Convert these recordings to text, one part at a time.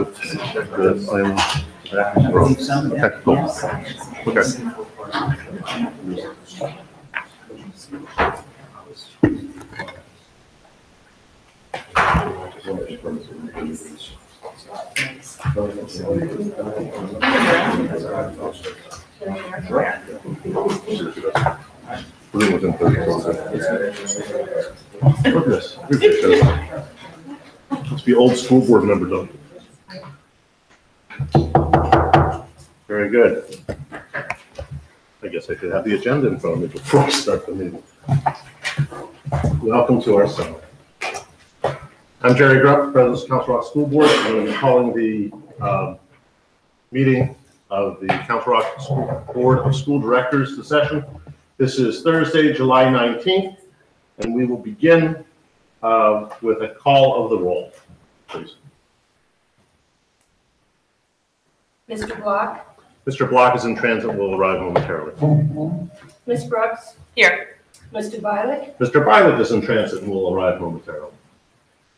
Good. I'm technical. Okay. Within 30 Look at this. Must be old school board members on. Very good. I guess I could have the agenda in front of me before I start the meeting. Welcome to our summit. I'm Jerry Grupp, President of the Council Rock School Board, and I'm calling the meeting of the Council Rock Board of School Directors to session. This is Thursday, July 19th, and we will begin with a call of the roll, please. Mr. Block. Mr. Block is in transit and will arrive momentarily. Ms. Brooks. Here. Mr. Violet. Mr. Violet is in transit and will arrive momentarily.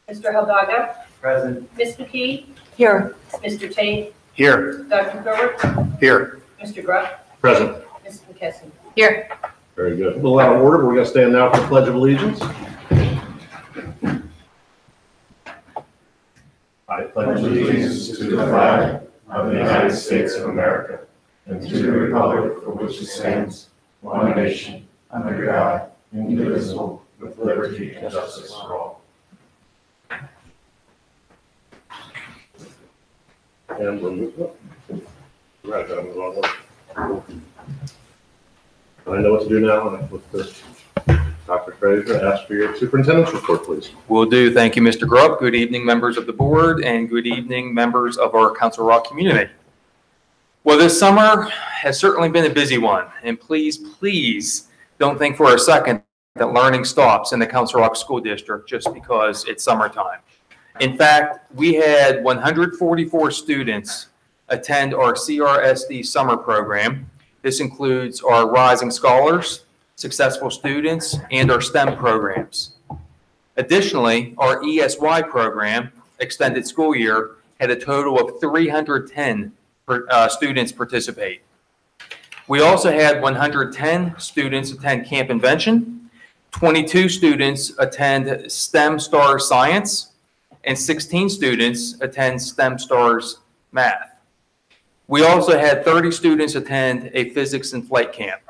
Mr. Heldaga. Present. Ms. McKee. Here. Mr. Tate. Here. Dr. Grupp. Here. Mr. Grupp. Present. Ms. McKesson. Here. Very good. A little out of order, but we're going to stand now for the Pledge of Allegiance. I pledge allegiance to the flag of the United States of America and to the republic for which it stands, one nation, under God, indivisible, with liberty and justice for all. And we'll move up. Right, I'm the wrong one. I know what to do now. With this, Dr. Fraser, ask for your superintendent's report, please. Will do. Thank you, Mr. Grupp. Good evening, members of the board, and good evening, members of our Council Rock community. Well, this summer has certainly been a busy one, and please don't think for a second that learning stops in the Council Rock School District just because it's summertime. In fact, we had 144 students attend our CRSD summer program. This includes our Rising Scholars, Successful Students, and our STEM programs. Additionally, our ESY program, Extended School Year, had a total of 310 students participate. We also had 110 students attend Camp Invention, 22 students attend STEM Stars Science, and 16 students attend STEM Stars Math. We also had 30 students attend a physics and flight camp.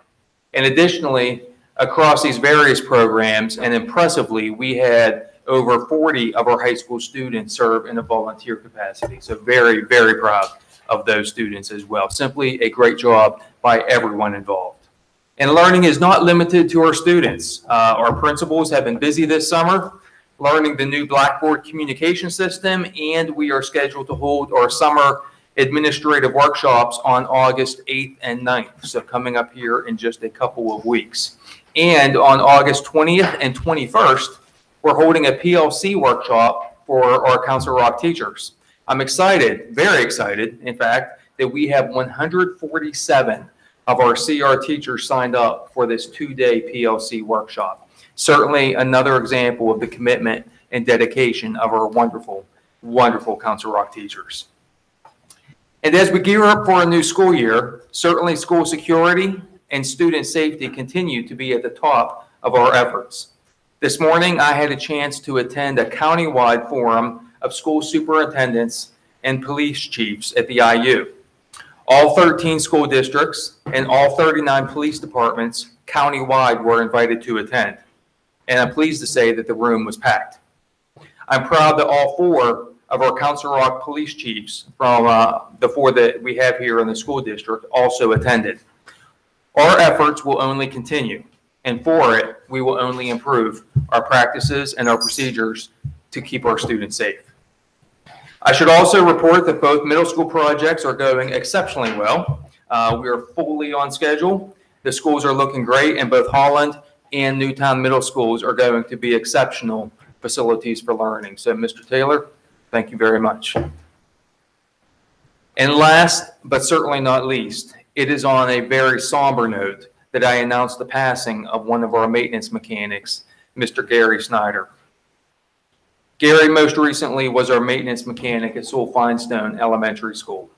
And additionally, across these various programs, and impressively, we had over 40 of our high school students serve in a volunteer capacity. So very proud of those students as well. Simply a great job by everyone involved. And learning is not limited to our students. Our principals have been busy this summer learning the new Blackboard communication system, and we are scheduled to hold our summer administrative workshops on August 8th and 9th, so coming up here in just a couple of weeks. And on August 20th and 21st, we're holding a PLC workshop for our Council Rock teachers. I'm excited, very excited, in fact, that we have 147 of our CR teachers signed up for this two-day PLC workshop. Certainly another example of the commitment and dedication of our wonderful Council Rock teachers. And as we gear up for a new school year, certainly school security and student safety continue to be at the top of our efforts. This morning, I had a chance to attend a county-wide forum of school superintendents and police chiefs at the IU. All 13 school districts and all 39 police departments county-wide were invited to attend. And I'm pleased to say that the room was packed. I'm proud that all 4 of our Council Rock police chiefs from the 4 that we have here in the school district also attended. Our efforts will only continue, and for it, we will only improve our practices and our procedures to keep our students safe. I should also report that both middle school projects are going exceptionally well. We are fully on schedule. The schools are looking great, and both Holland and Newtown Middle Schools are going to be exceptional facilities for learning. So, Mr. Taylor, thank you very much. And last, but certainly not least, it is on a very somber note that I announced the passing of one of our maintenance mechanics, Mr. Gary Snyder. Gary most recently was our maintenance mechanic at Sewell Finestone Elementary School.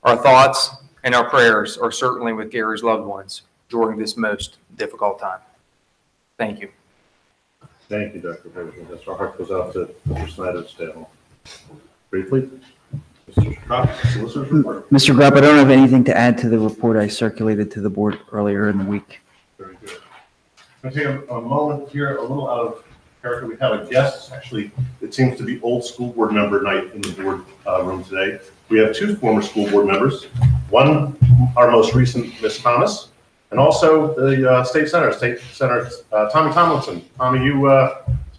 Our thoughts and our prayers are certainly with Gary's loved ones during this most difficult time. Thank you. Thank you, Dr. Fraser. Yes, our heart goes out to Mr. Snyder's family. Briefly, Mr. Grupp, solicitor's report. Mr. Grupp, I don't have anything to add to the report I circulated to the board earlier in the week. Very good. I'm going to take a moment here, a little out of character. We have a guest. Actually, it seems to be old school board member night in the board room today. We have two former school board members. One, our most recent, Ms. Thomas, and also the State Senator Tommy Tomlinson. Tommy, you,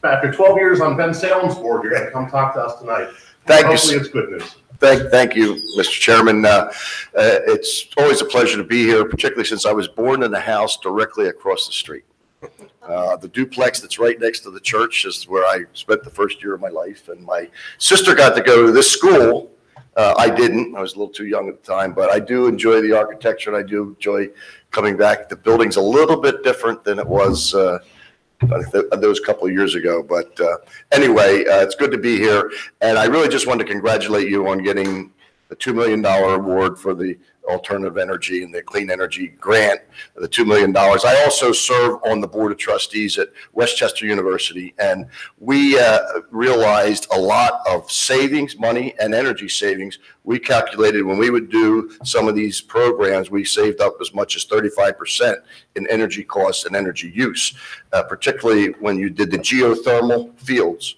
after 12 years on Ben Salem's board, you're going to come talk to us tonight. Thank you. Hopefully it's good news. Thank you, Mr. Chairman. It's always a pleasure to be here, particularly since I was born in a house directly across the street. The duplex that's right next to the church is where I spent the first year of my life, and my sister got to go to this school. I didn't. I was a little too young at the time, but I do enjoy the architecture, and I do enjoy coming back. The building's a little bit different than it was those couple of years ago. But anyway, it's good to be here. And I really just wanted to congratulate you on getting the $2 million award for the alternative energy and the clean energy grant, the $2 million. I also serve on the board of trustees at Westchester University, and we realized a lot of savings, money and energy savings. We calculated when we would do some of these programs, we saved up as much as 35% in energy costs and energy use, particularly when you did the geothermal fields.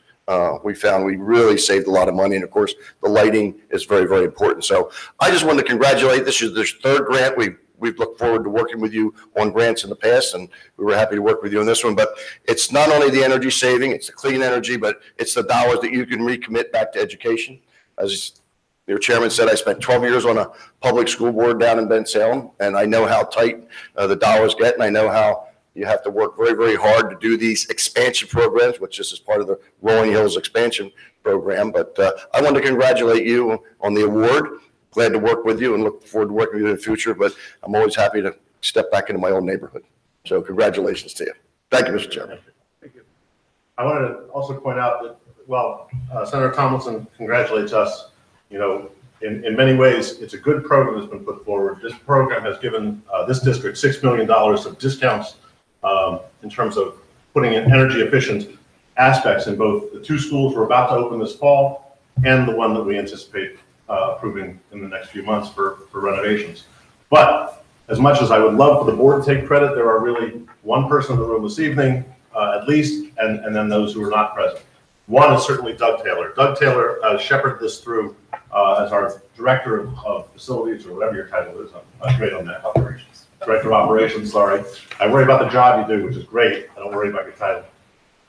We found we really saved a lot of money, and of course the lighting is very, very important. So I just wanted to congratulate. This is this third grant. We've looked forward to working with you on grants in the past, and we were happy to work with you on this one. But it's not only the energy saving, it's the clean energy, but it's the dollars that you can recommit back to education. As your chairman said, I spent 12 years on a public school board down in Ben Salem, and I know how tight the dollars get, and I know how you have to work very, very hard to do these expansion programs, which this is part of the Rolling Hills expansion program. But I want to congratulate you on the award. Glad to work with you and look forward to working with you in the future. But I'm always happy to step back into my own neighborhood. So congratulations to you. Thank you, Mr. Chairman. Thank you. I wanted to also point out that, well, Senator Tomlinson congratulates us. You know, in many ways, it's a good program that's been put forward. This program has given this district $6 million of discounts in terms of putting in energy efficient aspects in both the two schools we're about to open this fall and the one that we anticipate approving in the next few months for renovations. But as much as I would love for the board to take credit, there are really one person in the room this evening, at least, and then those who are not present. One is certainly Doug Taylor. Doug Taylor shepherded this through as our director of facilities, or whatever your title is. I'm great on that. Operations. Director of Operations, sorry. I worry about the job you do, which is great. I don't worry about your title.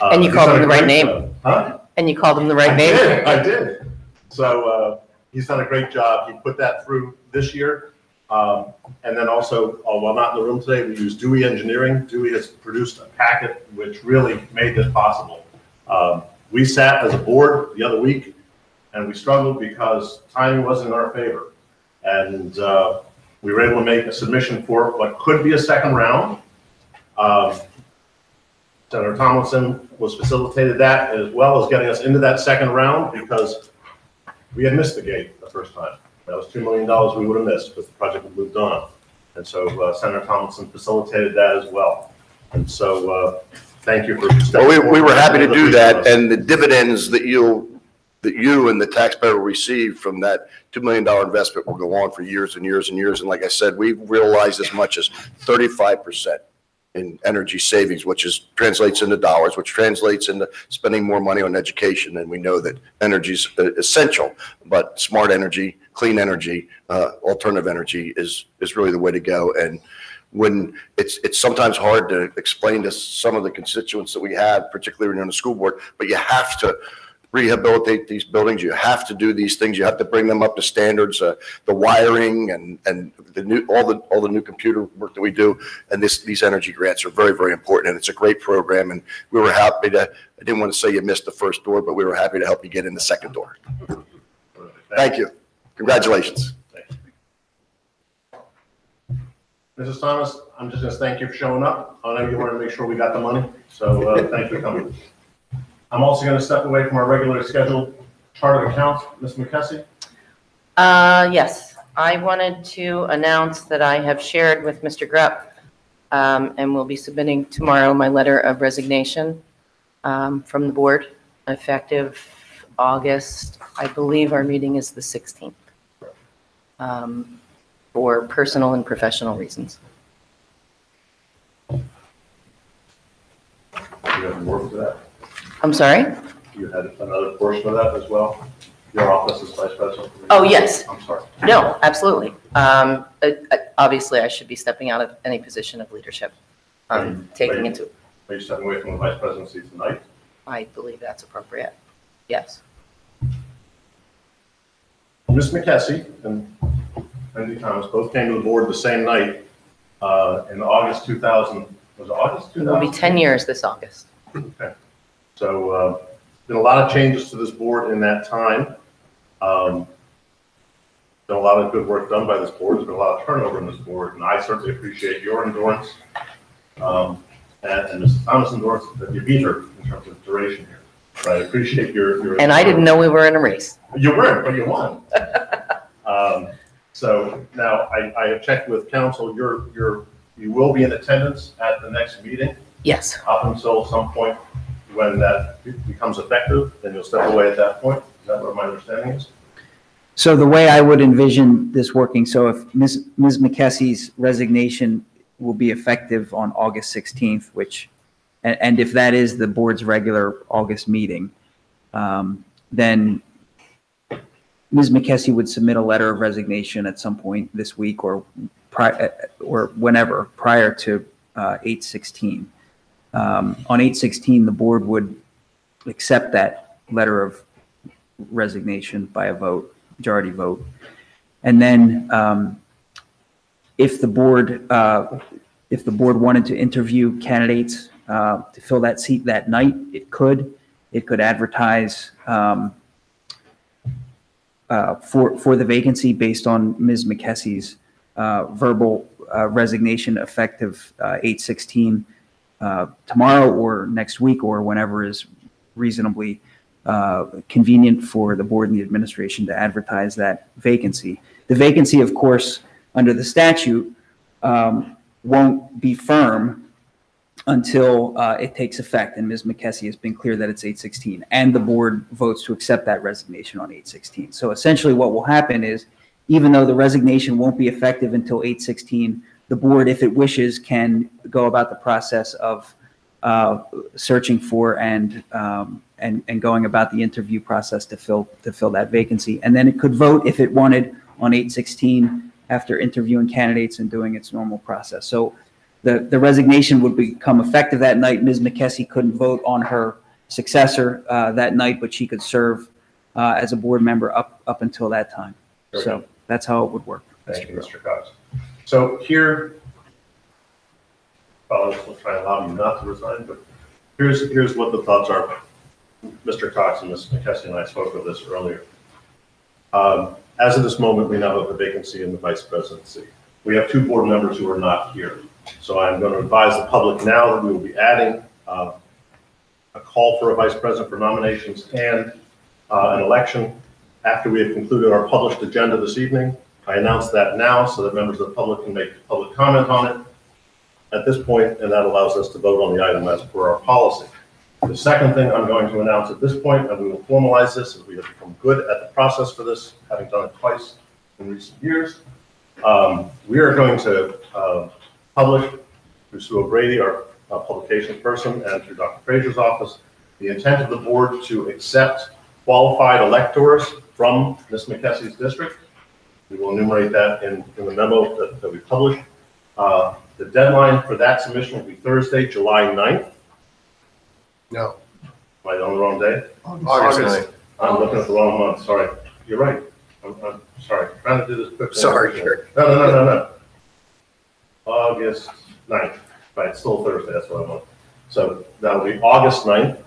And you called him the right name. Huh? And you called him the right name. I did. So he's done a great job. He put that through this year. And then also, while not in the room today, we use Dewey Engineering. Dewey has produced a packet which really made this possible. We sat as a board the other week and we struggled because timing wasn't in our favor. And we were able to make a submission for what could be a second round. Senator Tomlinson was facilitated that, as well as getting us into that second round, because we had missed the gate the first time. That was $2 million we would have missed because the project had moved on. And so Senator Tomlinson facilitated that as well. And so thank you for stepping forward. We were happy to do that, and the dividends that you and the taxpayer will receive from that $2 million investment will go on for years and years and years. And like I said, we've realized as much as 35% in energy savings, which translates into dollars, which translates into spending more money on education. And we know that energy is essential, but smart energy, clean energy, alternative energy is really the way to go. And when it's sometimes hard to explain to some of the constituents that we have, particularly when you're on the school board, but you have to rehabilitate these buildings. You have to do these things. You have to bring them up to standards, the wiring and all the new computer work that we do. And these energy grants are very, very important. And it's a great program. And we were happy I didn't want to say you missed the first door, but we were happy to help you get in the second door. Thank you. Congratulations. Mrs. Thomas, I'm just going to thank you for showing up. I know you wanted to make sure we got the money, so thanks for coming. I'm also going to step away from our regularly scheduled chart of accounts. Ms. McKessie? Yes, I wanted to announce that I have shared with Mr. Grupp, and will be submitting tomorrow my letter of resignation from the board, effective August. I believe our meeting is the 16th, for personal and professional reasons. Do you have more to that? I'm sorry? You had another portion of that as well? Your office is vice president? Oh, yes. I'm sorry. No, absolutely. Obviously, I should be stepping out of any position of leadership, taking into. Are you stepping away from the vice presidency tonight? I believe that's appropriate. Yes. Ms. McKessie and Wendy Thomas both came to the board the same night in August 2000. Was it August 2000? It will be 10 years this August. Okay. So been a lot of changes to this board in that time. Been a lot of good work done by this board. There's been a lot of turnover in this board, and I certainly appreciate your endurance and Mrs. Thomas' endurance that you beat her in terms of duration here. So I appreciate your. And I didn't know we were in a race. You weren't, but you won. So now I have checked with council. You will be in attendance at the next meeting Yes. up until some point when that becomes effective. Then you'll step away at that point. Is that what my understanding is? So the way I would envision this working, so if Ms. McKessie's resignation will be effective on August 16th, which, and if that is the board's regular August meeting, then Ms. McKessie would submit a letter of resignation at some point this week or whenever prior to 8/16. On 8/16, the board would accept that letter of resignation by a vote, majority vote. And then if the board wanted to interview candidates to fill that seat that night, it could advertise for the vacancy based on Ms. McKessie's verbal resignation effective 8/16 tomorrow or next week or whenever is reasonably convenient for the board and the administration to advertise that vacancy. The vacancy, of course, under the statute, won't be firm until it takes effect, and Ms. McKessie has been clear that it's 8/16, and the board votes to accept that resignation on 8/16. So essentially what will happen is, even though the resignation won't be effective until 8/16, the board, if it wishes, can go about the process of searching for and going about the interview process to fill that vacancy. And then it could vote if it wanted on 8/16 after interviewing candidates and doing its normal process. So the resignation would become effective that night. Ms. McKessie couldn't vote on her successor that night, but she could serve as a board member up until that time. Very So good. that's how it would work. Thank you, Mr. Cox. So here, well, we'll try and allow you not to resign, but here's what the thoughts are. Mr. Cox and Ms. McKessie and I spoke of this earlier. As of this moment, we now have a vacancy in the vice presidency. We have 2 board members who are not here. So I'm going to advise the public now that we will be adding a call for a vice president for nominations and an election after we have concluded our published agenda this evening. I announce that now so that members of the public can make public comment on it at this point, and that allows us to vote on the item as per our policy. The second thing I'm going to announce at this point, and we will formalize this as we have become good at the process for this, having done it twice in recent years. We are going to publish through Sue O'Brady, our publications person, and through Dr. Fraser's office, the intent of the board to accept qualified electors from Ms. McKessie's district. We will enumerate that in the memo that we published. The deadline for that submission will be Thursday, July 9th. No. Am I on the wrong day? August 9th. I'm looking at the wrong month, sorry. You're right. I'm sorry, I'm trying to do this quickly. Sorry, Jerry. No. August 9th, right, it's still Thursday, that's what I want. So that'll be August 9th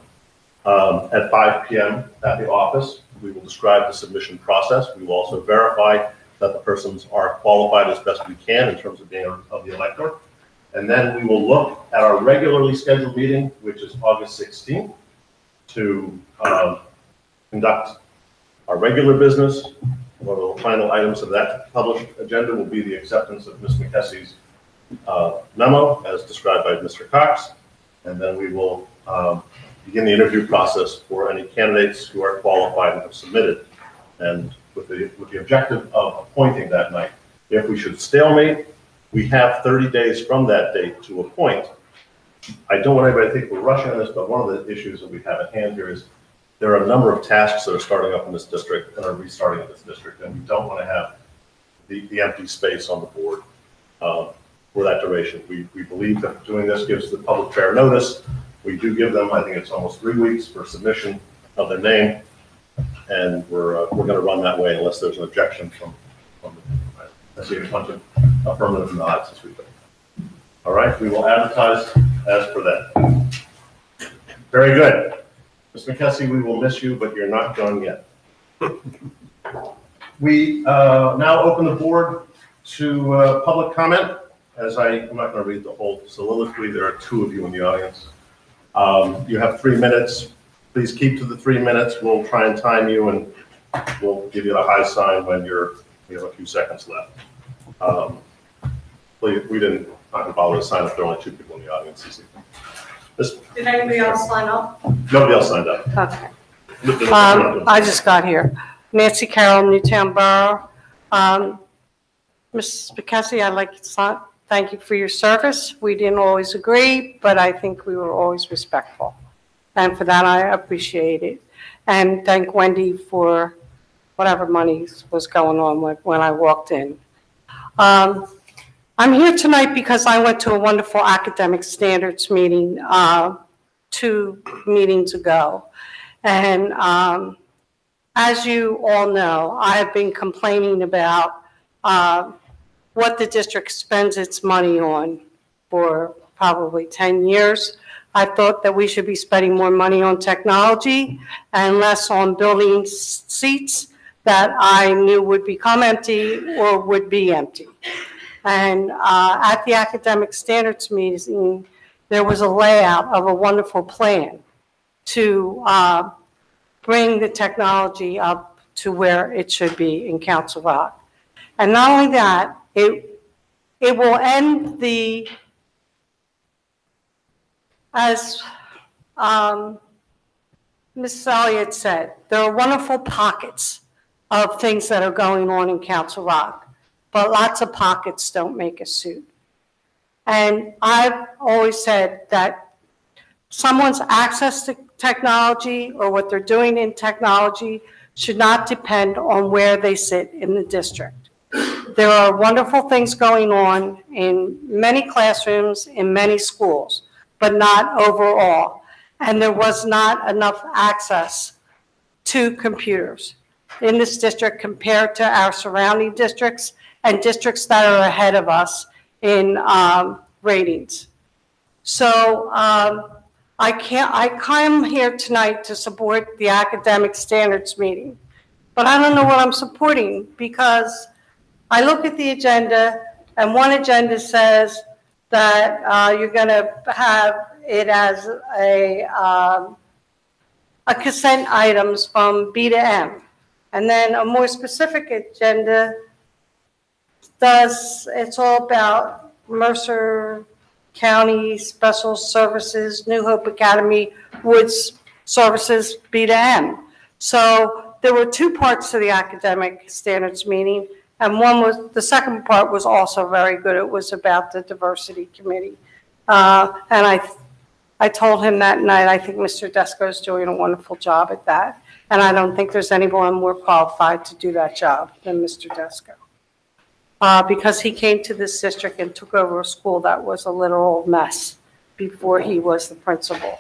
at 5 p.m. at the office. We will describe the submission process. We will also verify that the persons are qualified as best we can in terms of being of the elector. And then we will look at our regularly scheduled meeting, which is August 16th. to conduct our regular business. One of the final items of that published agenda will be the acceptance of Ms. McKessie's memo as described by Mr. Cox. And then we will begin the interview process for any candidates who are qualified and have submitted. And with the objective of appointing that night. If we should stalemate, we have 30 days from that date to appoint. I don't want anybody to think we're rushing on this, but one of the issues that we have at hand here is there are a number of tasks that are starting up in this district and are restarting in this district, and we don't want to have the empty space on the board for that duration. We believe that doing this gives the public fair notice. We do give them, I think it's almost 3 weeks for submission of their name, and we're going to run that way unless there's an objection from I see a bunch of affirmative nods this week. All right, we will advertise as per that. Very good. Ms. McKessie, we will miss you, but you're not done yet. We now open the board to public comment. I'm not going to read the whole soliloquy. There are 2 of you in the audience. You have 3 minutes. Please keep to the 3 minutes. We'll try and time you, and we'll give you the high sign when we have a few seconds left. We didn't bother to sign up. There are only 2 people in the audience this evening. Did anybody else sign up? Nobody else signed up. Okay. I just got here. Nancy Carroll, Newtown Borough. Ms. McKessie, I'd like to thank you for your service. We didn't always agree, but I think we were always respectful. And for that, I appreciate it. And thank Wendy for whatever money was going on when I walked in. I'm here tonight because I went to a wonderful academic standards meeting 2 meetings ago. And as you all know, I have been complaining about what the district spends its money on for probably 10 years. I thought that we should be spending more money on technology and less on building seats that I knew would become empty or would be empty. And at the academic standards meeting, there was a layout of a wonderful plan to bring the technology up to where it should be in Council Rock. And not only that, it will end the, as Ms. Elliott said, there are wonderful pockets of things that are going on in Council Rock, but lots of pockets don't make a suit. And I've always said that someone's access to technology or what they're doing in technology should not depend on where they sit in the district. There are wonderful things going on in many classrooms, in many schools, but not overall. And there was not enough access to computers in this district compared to our surrounding districts and districts that are ahead of us in ratings. So I come here tonight to support the academic standards meeting, but I don't know what I'm supporting because I look at the agenda and one agenda says that you're going to have it as a consent items from B to M. And then a more specific agenda it's all about Mercer County Special Services, New Hope Academy, Woods Services, B to M. So there were 2 parts to the academic standards meeting, and the second part was also very good. It was about the diversity committee. And I told him that night, I think Mr. Desko is doing a wonderful job at that. And I don't think there's anyone more qualified to do that job than Mr. Desko. Because he came to this district and took over a school that was a literal mess before he was the principal.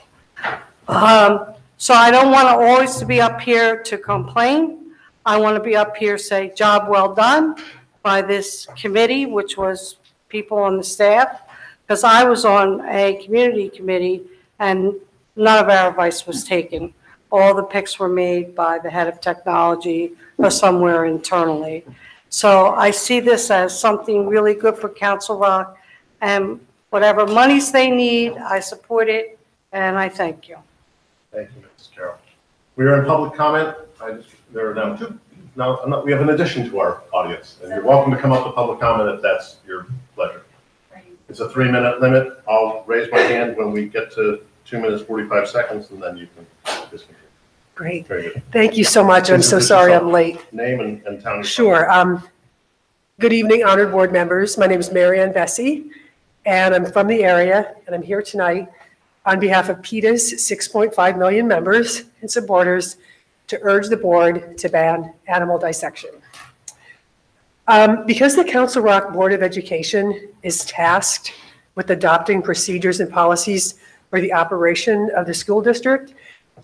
So I don't want to always to be up here to complain. I want to be up here say job well done by this committee, which was people on the staff, because I was on a community committee and none of our advice was taken. All the picks were made by the head of technology or somewhere internally. So I see this as something really good for Council Rock, and whatever monies they need, I support it, and I thank you. Thank you, Ms. Carol. We are in public comment. There are now two. Now, we have an addition to our audience, and you're welcome to come up to public comment if that's your pleasure. It's a 3-minute limit. I'll raise my hand when we get to 2 minutes, 45 seconds, and then you can discontinue. Great. Very good. Thank you so much. I'm so Introduce sorry yourself. I'm late. Name and town. Sure. Good evening, honored board members. My name is Marianne Vesey, and I'm from the area, and I'm here tonight on behalf of PETA's 6.5 million members and supporters to urge the board to ban animal dissection. Because the Council Rock Board of Education is tasked with adopting procedures and policies for the operation of the school district,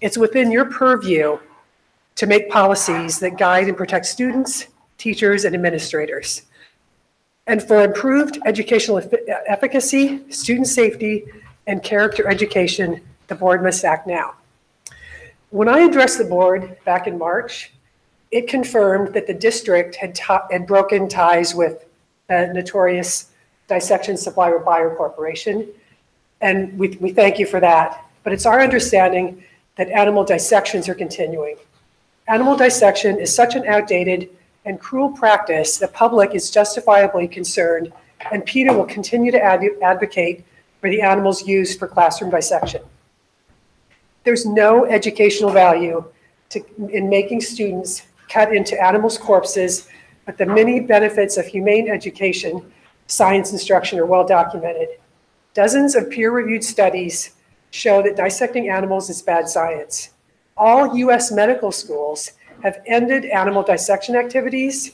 it's within your purview to make policies that guide and protect students, teachers, and administrators. And for improved educational efficacy, student safety, and character education, the board must act now. When I addressed the board back in March, it confirmed that the district had broken ties with the notorious dissection supplier Bayer Corporation, and we thank you for that. But it's our understanding that animal dissections are continuing. Animal dissection is such an outdated and cruel practice, the public is justifiably concerned, and PETA will continue to advocate for the animals used for classroom dissection. There's no educational value in making students cut into animals' corpses, but the many benefits of humane education, science instruction are well documented. Dozens of peer-reviewed studies show that dissecting animals is bad science. All US medical schools have ended animal dissection activities,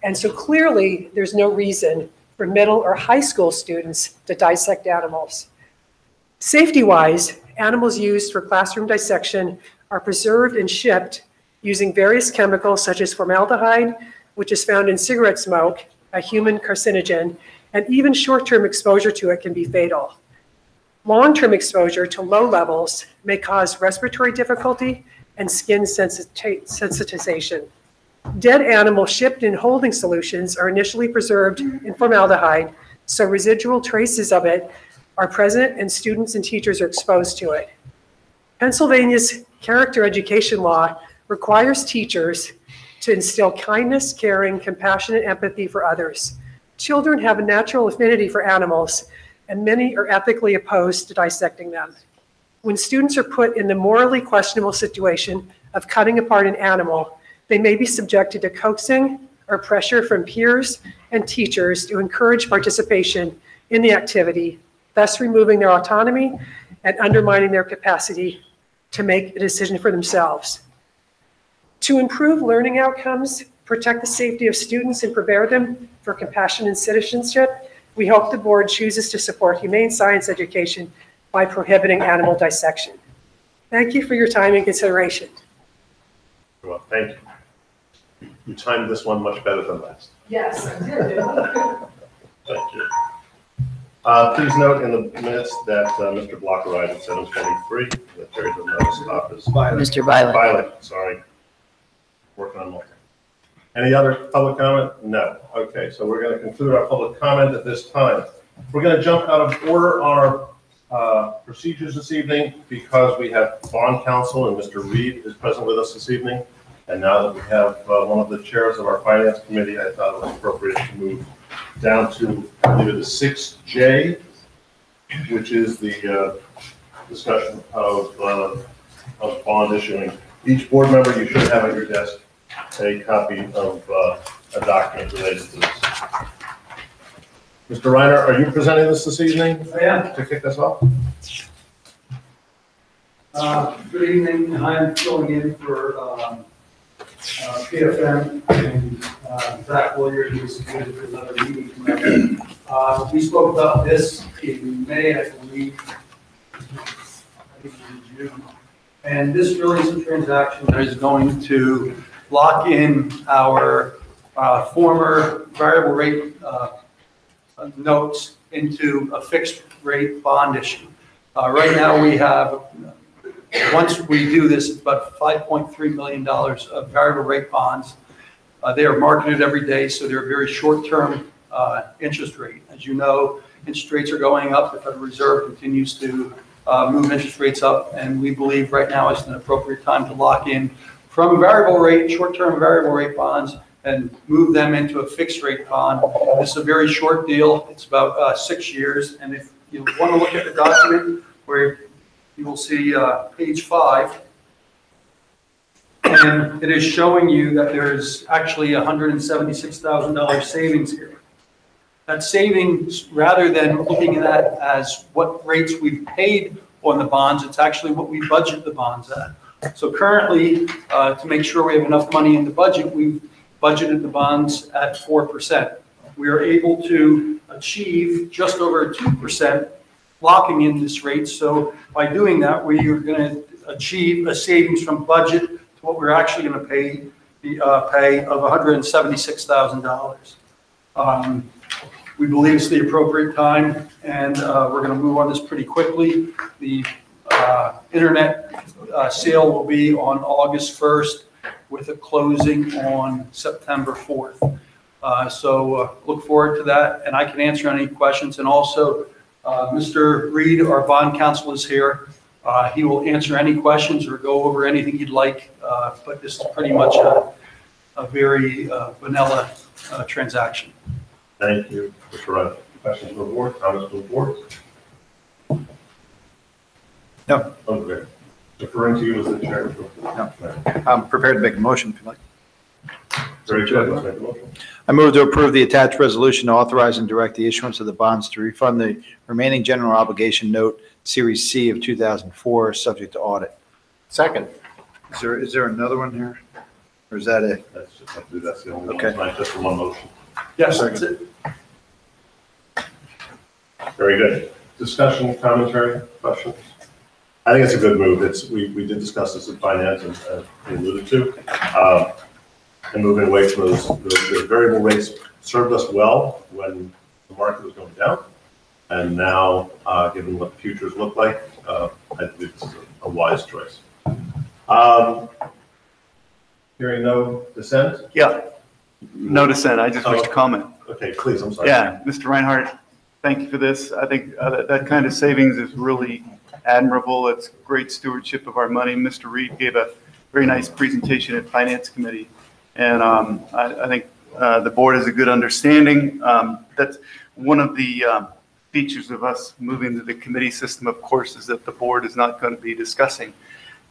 and so clearly there's no reason for middle or high school students to dissect animals. Safety-wise, animals used for classroom dissection are preserved and shipped using various chemicals such as formaldehyde, which is found in cigarette smoke, a human carcinogen, and even short-term exposure to it can be fatal. Long-term exposure to low levels may cause respiratory difficulty and skin sensitization. Dead animals shipped in holding solutions are initially preserved in formaldehyde, so residual traces of it are present and students and teachers are exposed to it. Pennsylvania's character education law requires teachers to instill kindness, caring, compassion, and empathy for others. Children have a natural affinity for animals, and many are ethically opposed to dissecting them. When students are put in the morally questionable situation of cutting apart an animal, they may be subjected to coaxing or pressure from peers and teachers to encourage participation in the activity, thus removing their autonomy and undermining their capacity to make a decision for themselves. To improve learning outcomes, protect the safety of students, and prepare them for compassion and citizenship, we hope the board chooses to support humane science education by prohibiting animal dissection. Thank you for your time and consideration. Well, thank you. You timed this one much better than last. Yes, I did. Thank you. Please note in the minutes that Mr. Block arrived at 7:23. That there is another stop is Mr. Violet. Violet, sorry. Working on multi. Any other public comment? No. Okay, so we're going to conclude our public comment at this time. We're going to jump out of order on our procedures this evening because we have bond counsel and Mr. Reed is present with us this evening. And now that we have one of the chairs of our finance committee, I thought it was appropriate to move down to, I believe it is 6J, which is the discussion of bond issuing. Each board member, you should have at your desk a copy of a document related to this. Mr. Reiner, are you presenting this evening? I am. To kick us off? Good evening. I'm filling in for PFM and Zach Williard, who's committed for another meeting tonight. We spoke about this in May, I believe. I think it was in June. And this really is a transaction that is going to lock in our former variable rate notes into a fixed rate bond issue. Right now we have, once we do this, it's about $5.3 million of variable rate bonds. They are marketed every day, so they're a very short-term interest rate. As you know, interest rates are going up. The Federal Reserve continues to move interest rates up, and we believe right now is an appropriate time to lock in from variable rate, short-term variable rate bonds, and move them into a fixed rate bond. This is a very short deal. It's about 6 years, and if you want to look at the document where you will see page 5, and it is showing you that there's actually $176,000 savings here. That savings, rather than looking at that as what rates we've paid on the bonds, it's actually what we budget the bonds at. So currently, to make sure we have enough money in the budget, we've budgeted the bonds at 4%. We are able to achieve just over 2% locking in this rate. So by doing that, we are going to achieve a savings from budget to what we're actually going to pay of $176,000. We believe it's the appropriate time, and we're going to move on this pretty quickly. The internet sale will be on August 1st with a closing on September 4th. So look forward to that, and I can answer any questions. And also, Mr. Reed, our bond counsel, is here. He will answer any questions or go over anything you'd like, but this is pretty much a very vanilla transaction. Thank you, Mr. Rudd. Questions from the board, comments from the board? No. Okay. Deferring to you as the chair. No. I'm prepared to make a motion if you like. Very good. Let's make a motion. I move to approve the attached resolution to authorize and direct the issuance of the bonds to refund the remaining general obligation note Series C of 2004, subject to audit. Second. Is there another one here? Or is that it? That's the only one Okay. tonight, just for one motion. Yes, that's it. Very good. Discussion, commentary, questions? I think it's a good move. We did discuss this in finance, as we alluded to. And moving away from those variable rates served us well when the market was going down. And now, given what the futures look like, I think it's a wise choice. Hearing no dissent? Yeah, no dissent. I just wish to comment. Okay, please, I'm sorry. Yeah, Mr. Reinhardt, thank you for this. I think that kind of savings is really admirable. It's great stewardship of our money. Mr. Reed gave a very nice presentation at Finance Committee. And I think the board has a good understanding. That's one of the features of us moving to the committee system, of course, is that the board is not going to be discussing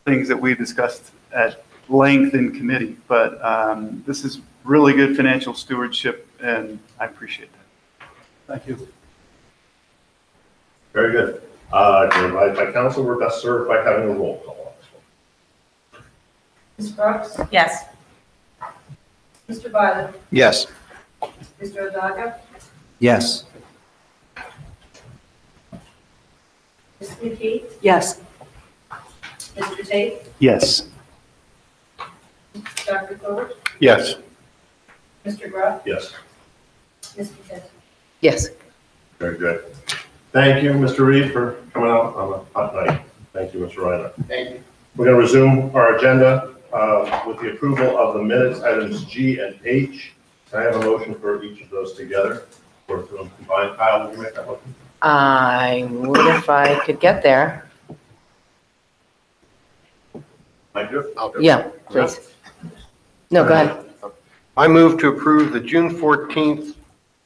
things that we discussed at length in committee. But this is really good financial stewardship, and I appreciate that. Thank you. Very good. By council, we're best served by having a roll call on this one. Ms. Brooks? Yes. Mr. Violet? Yes. Mr. Odaga? Yes. Ms. McKee? Yes. Mr. Tate? Yes. Dr. Thorpe? Yes. Mr. Grupp? Yes. Ms. McKesson? Yes. Very good. Thank you, Mr. Reed, for coming out on a hot night. Thank you, Mr. Reiner. Thank you. We're going to resume our agenda with the approval of the minutes, items G and H. Can I have a motion for each of those together or to them combined? Kyle, will you make that motion? I would if I could get there. Mike, do it? I'll do it. Yeah, please. No, go ahead. I move to approve the June 14th,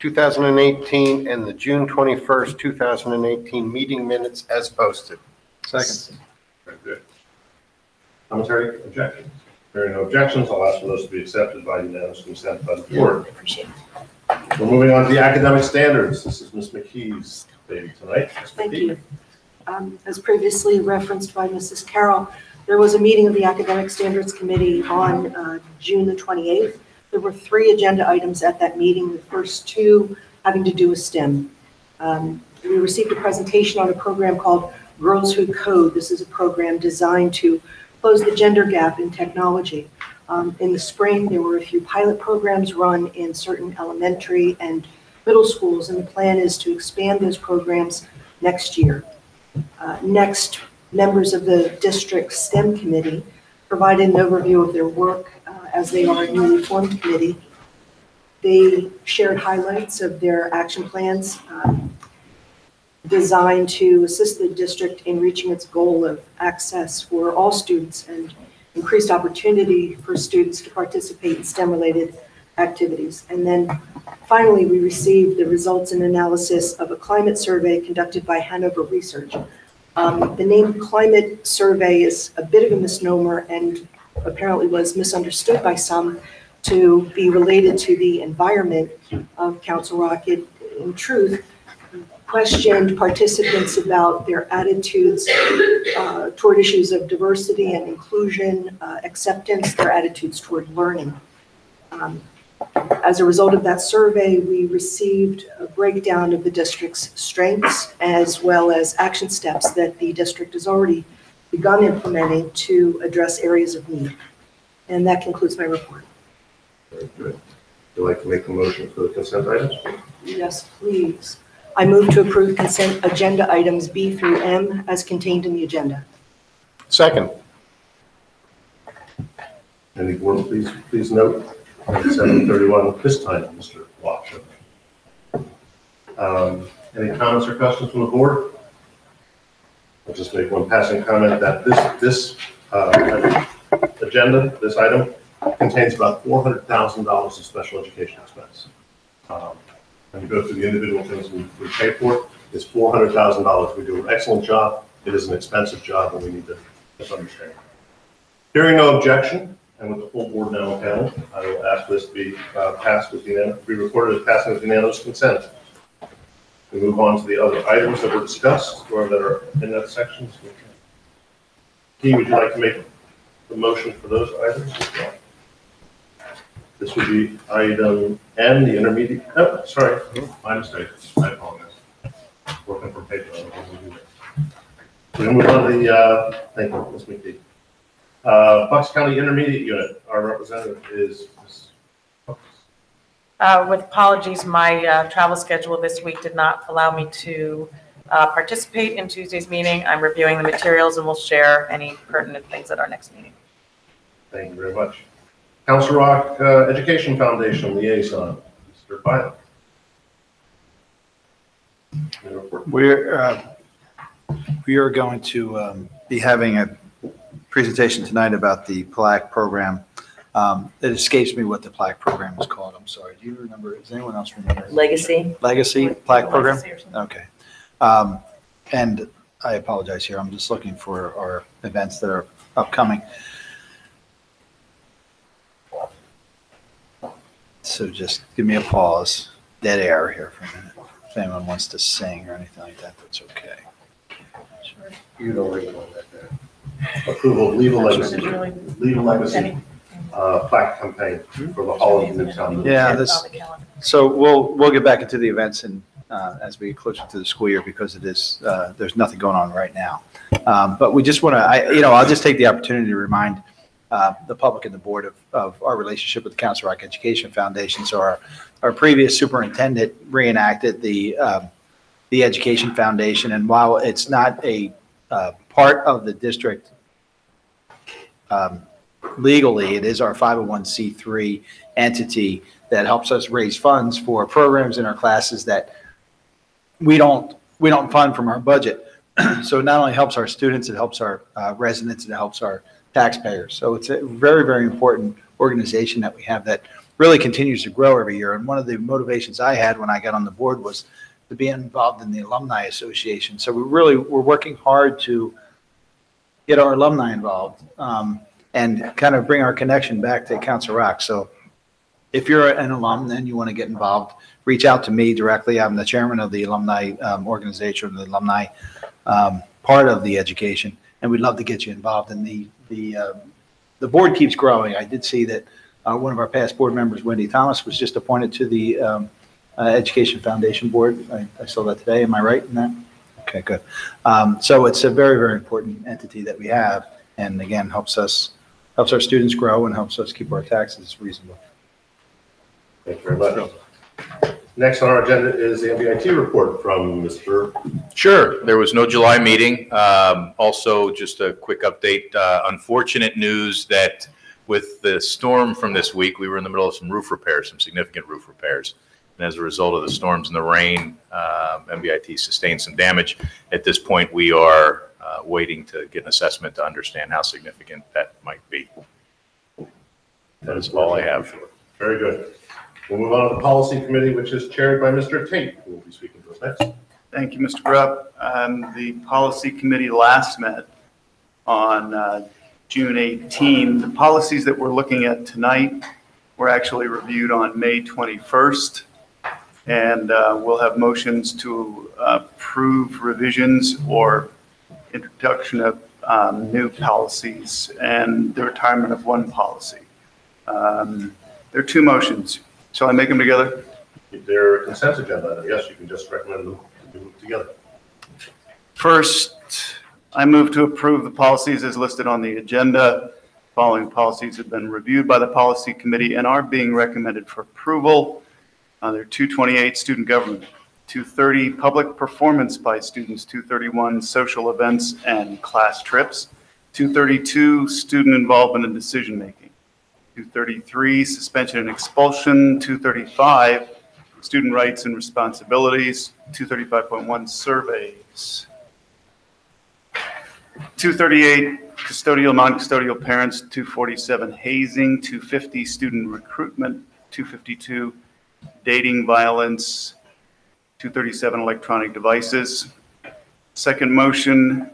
2018 and the June 21st, 2018 meeting minutes as posted. Second. Very good. Commentary, objections? Hearing no objections, I'll ask for those to be accepted by unanimous consent by the board. We're moving on to the academic standards. This is Ms. McKee's baby tonight. Ms. Thank McKee. you. As previously referenced by Mrs. Carroll, there was a meeting of the Academic Standards Committee on June the 28th. There were 3 agenda items at that meeting, the first 2 having to do with STEM. We received a presentation on a program called Girls Who Code. This is a program designed to close the gender gap in technology. In the spring, there were a few pilot programs run in certain elementary and middle schools, and the plan is to expand those programs next year. Next, members of the district STEM committee provided an overview of their work as they are a newly formed committee. They shared highlights of their action plans. designed to assist the district in reaching its goal of access for all students and increased opportunity for students to participate in STEM-related activities. And then finally, we received the results and analysis of a climate survey conducted by Hanover Research. The name climate survey is a bit of a misnomer and apparently was misunderstood by some to be related to the environment of Council Rock. It, in truth, questioned participants about their attitudes toward issues of diversity and inclusion, acceptance, their attitudes toward learning. As a result of that survey, we received a breakdown of the district's strengths as well as action steps that the district has already begun implementing to address areas of need. And that concludes my report. Very good. Would you like to make a motion for the consent items? Yes, please. I move to approve consent agenda items B through M as contained in the agenda. Second. Any board, please note, at 7:31 this time, Mr. Watson. Any comments or questions from the board? I'll just make one passing comment that this agenda, this item, contains about $400,000 of special education expense. When you go through the individual things we pay for, it's $400,000. We do an excellent job. It is an expensive job, and we need to just understand. Hearing no objection, and with the full board now on panel, I will ask this to be passed with be recorded as passing with unanimous consent. We move on to the other items that were discussed or that are in that section. Key, would you like to make the motion for those items as well? This would be item N, the intermediate. Oh, sorry, my mistake. I apologize. Working from paper. We're going to move on to the, thank you, Ms. McKee. Bucks County Intermediate Unit, our representative is Ms. With apologies, my travel schedule this week did not allow me to participate in Tuesday's meeting. I'm reviewing the materials and will share any pertinent things at our next meeting. Thank you very much. Council Rock Education Foundation Liaison, Mr. Bynum. We are going to be having a presentation tonight about the plaque program. It escapes me what the plaque program is called. I'm sorry. Do you remember? Does anyone else remember? Legacy. Legacy plaque program? Legacy Okay. And I apologize here. I'm just looking for our events that are upcoming. So just give me a pause, dead air here for a minute. If anyone wants to sing or anything like that, that's okay. Sure. You don't really want that there. Approval of legal legacy plaque campaign for the Holland Newtown. Yeah, so we'll get back into the events and as we get closer to the school year because it is there's nothing going on right now. But we just want to, I'll just take the opportunity to remind the public and the board of our relationship with the Council Rock Education Foundation. So our previous superintendent reenacted the Education Foundation, and while it's not a part of the district legally, it is our 501c3 entity that helps us raise funds for programs in our classes that we don't fund from our budget. So it not only helps our students, it helps our residents, and it helps our taxpayers. So it's a very, very important organization that we have that really continues to grow every year. And one of the motivations I had when I got on the board was to be involved in the Alumni Association. So we're working hard to get our alumni involved and kind of bring our connection back to Council Rock. So if you're an alum and you want to get involved, reach out to me directly. I'm the chairman of the alumni organization, the alumni part of the education, and we'd love to get you involved. And the board keeps growing. I did see that one of our past board members, Wendy Thomas, was just appointed to the Education Foundation Board. I saw that today. Am I right in that? Okay, good. So it's a very, very important entity that we have, and again, helps our students grow and helps us keep our taxes reasonable. Thank you very much. Next on our agenda is the MBIT report from Mr. Sure. There was no July meeting. Also, just a quick update. Unfortunate news that with the storm from this week, we were in the middle of some roof repairs, some significant roof repairs. And as a result of the storms and the rain, MBIT sustained some damage. At this point, we are waiting to get an assessment to understand how significant that might be. That is all I have. Very good. We'll move on to the policy committee, which is chaired by Mr. Tate, who will be speaking to us next. Thank you, Mr. Grupp. The policy committee last met on June 18. The policies that we're looking at tonight were actually reviewed on May 21st. And we'll have motions to approve revisions or introduction of new policies and the retirement of one policy. There are two motions. Shall I make them together? If they're a consent agenda, yes, you can just recommend them to do it together. First, I move to approve the policies as listed on the agenda. Following policies have been reviewed by the policy committee and are being recommended for approval. There are 228, student government, 230, public performance by students, 231, social events and class trips, 232, student involvement in decision-making, 233, suspension and expulsion, 235, student rights and responsibilities, 235.1, surveys, 238, custodial, non-custodial parents, 247, hazing, 250, student recruitment, 252, dating violence, 237, electronic devices. Second motion,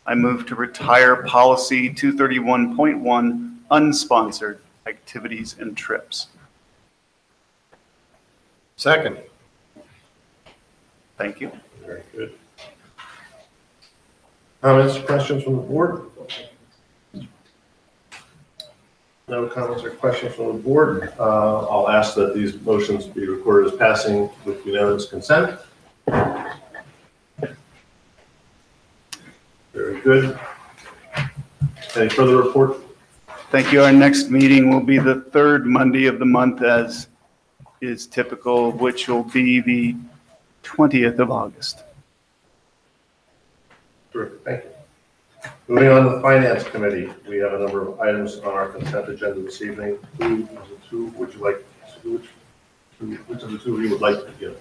I move to retire policy 231.1, unsponsored activities and trips. Second. Thank you. Very good. Comments, questions from the board? No comments or questions from the board. I'll ask that these motions be recorded as passing with unanimous consent. Very good. Any further report? Thank you. Our next meeting will be the third Monday of the month, as is typical, which will be the 20th of August. Terrific, thank you. Moving on to the Finance Committee, we have a number of items on our consent agenda this evening. Who would you like to, which of the two you would like to begin?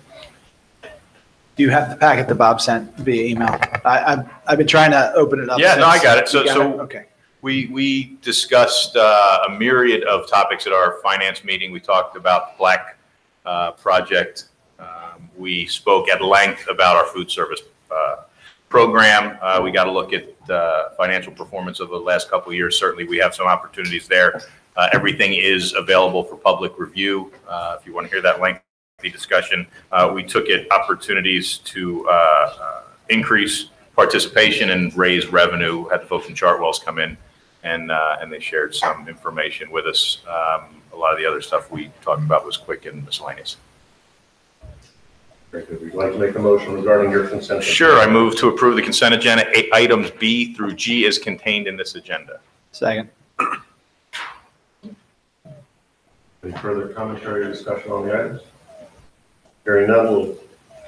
Do you have the packet that Bob sent via email? I've been trying to open it up. Yeah, no, I got it. So okay. We discussed a myriad of topics at our finance meeting. We talked about the Black Project. We spoke at length about our food service program. We got to look at financial performance over the last couple of years. Certainly, we have some opportunities there. Everything is available for public review. If you want to hear that lengthy discussion, we took it opportunities to increase participation and raise revenue. Had the folks from Chartwell's come in and they shared some information with us. A lot of the other stuff we talked about was quick and miscellaneous. Very good. Would you like to make a motion regarding your consent agenda? Sure. I move to approve the consent agenda, items B through G as contained in this agenda. Second. Any further commentary or discussion on the items? Hearing none, we'll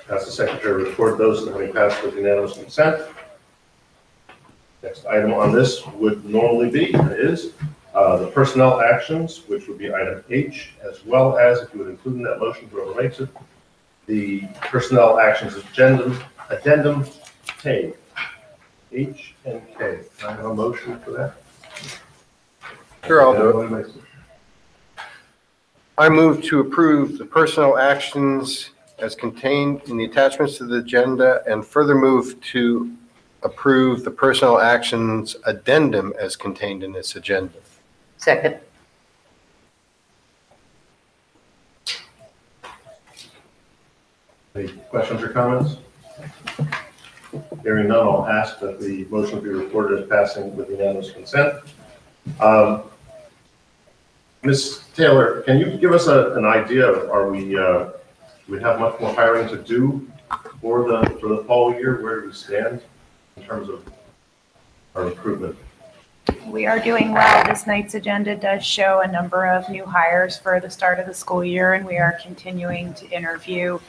ask the secretary to record those that having passed with unanimous consent. Next item on this would normally be, is the personnel actions, which would be item H, as well as, if you would include in that motion, whoever makes it, the personnel actions addendum K, H and K. Can I have a motion for that? Sure, I'll do it. I move to approve the personnel actions as contained in the attachments to the agenda, and further move to approve the personnel actions addendum as contained in this agenda. Second. Any questions or comments? Hearing none, I'll ask that the motion be recorded as passing with unanimous consent. Ms. Taylor, can you give us an idea of, do we have much more hiring to do for the fall year? Where do we stand in terms of our recruitment? We are doing well. This night's agenda does show a number of new hires for the start of the school year, and we are continuing to interview.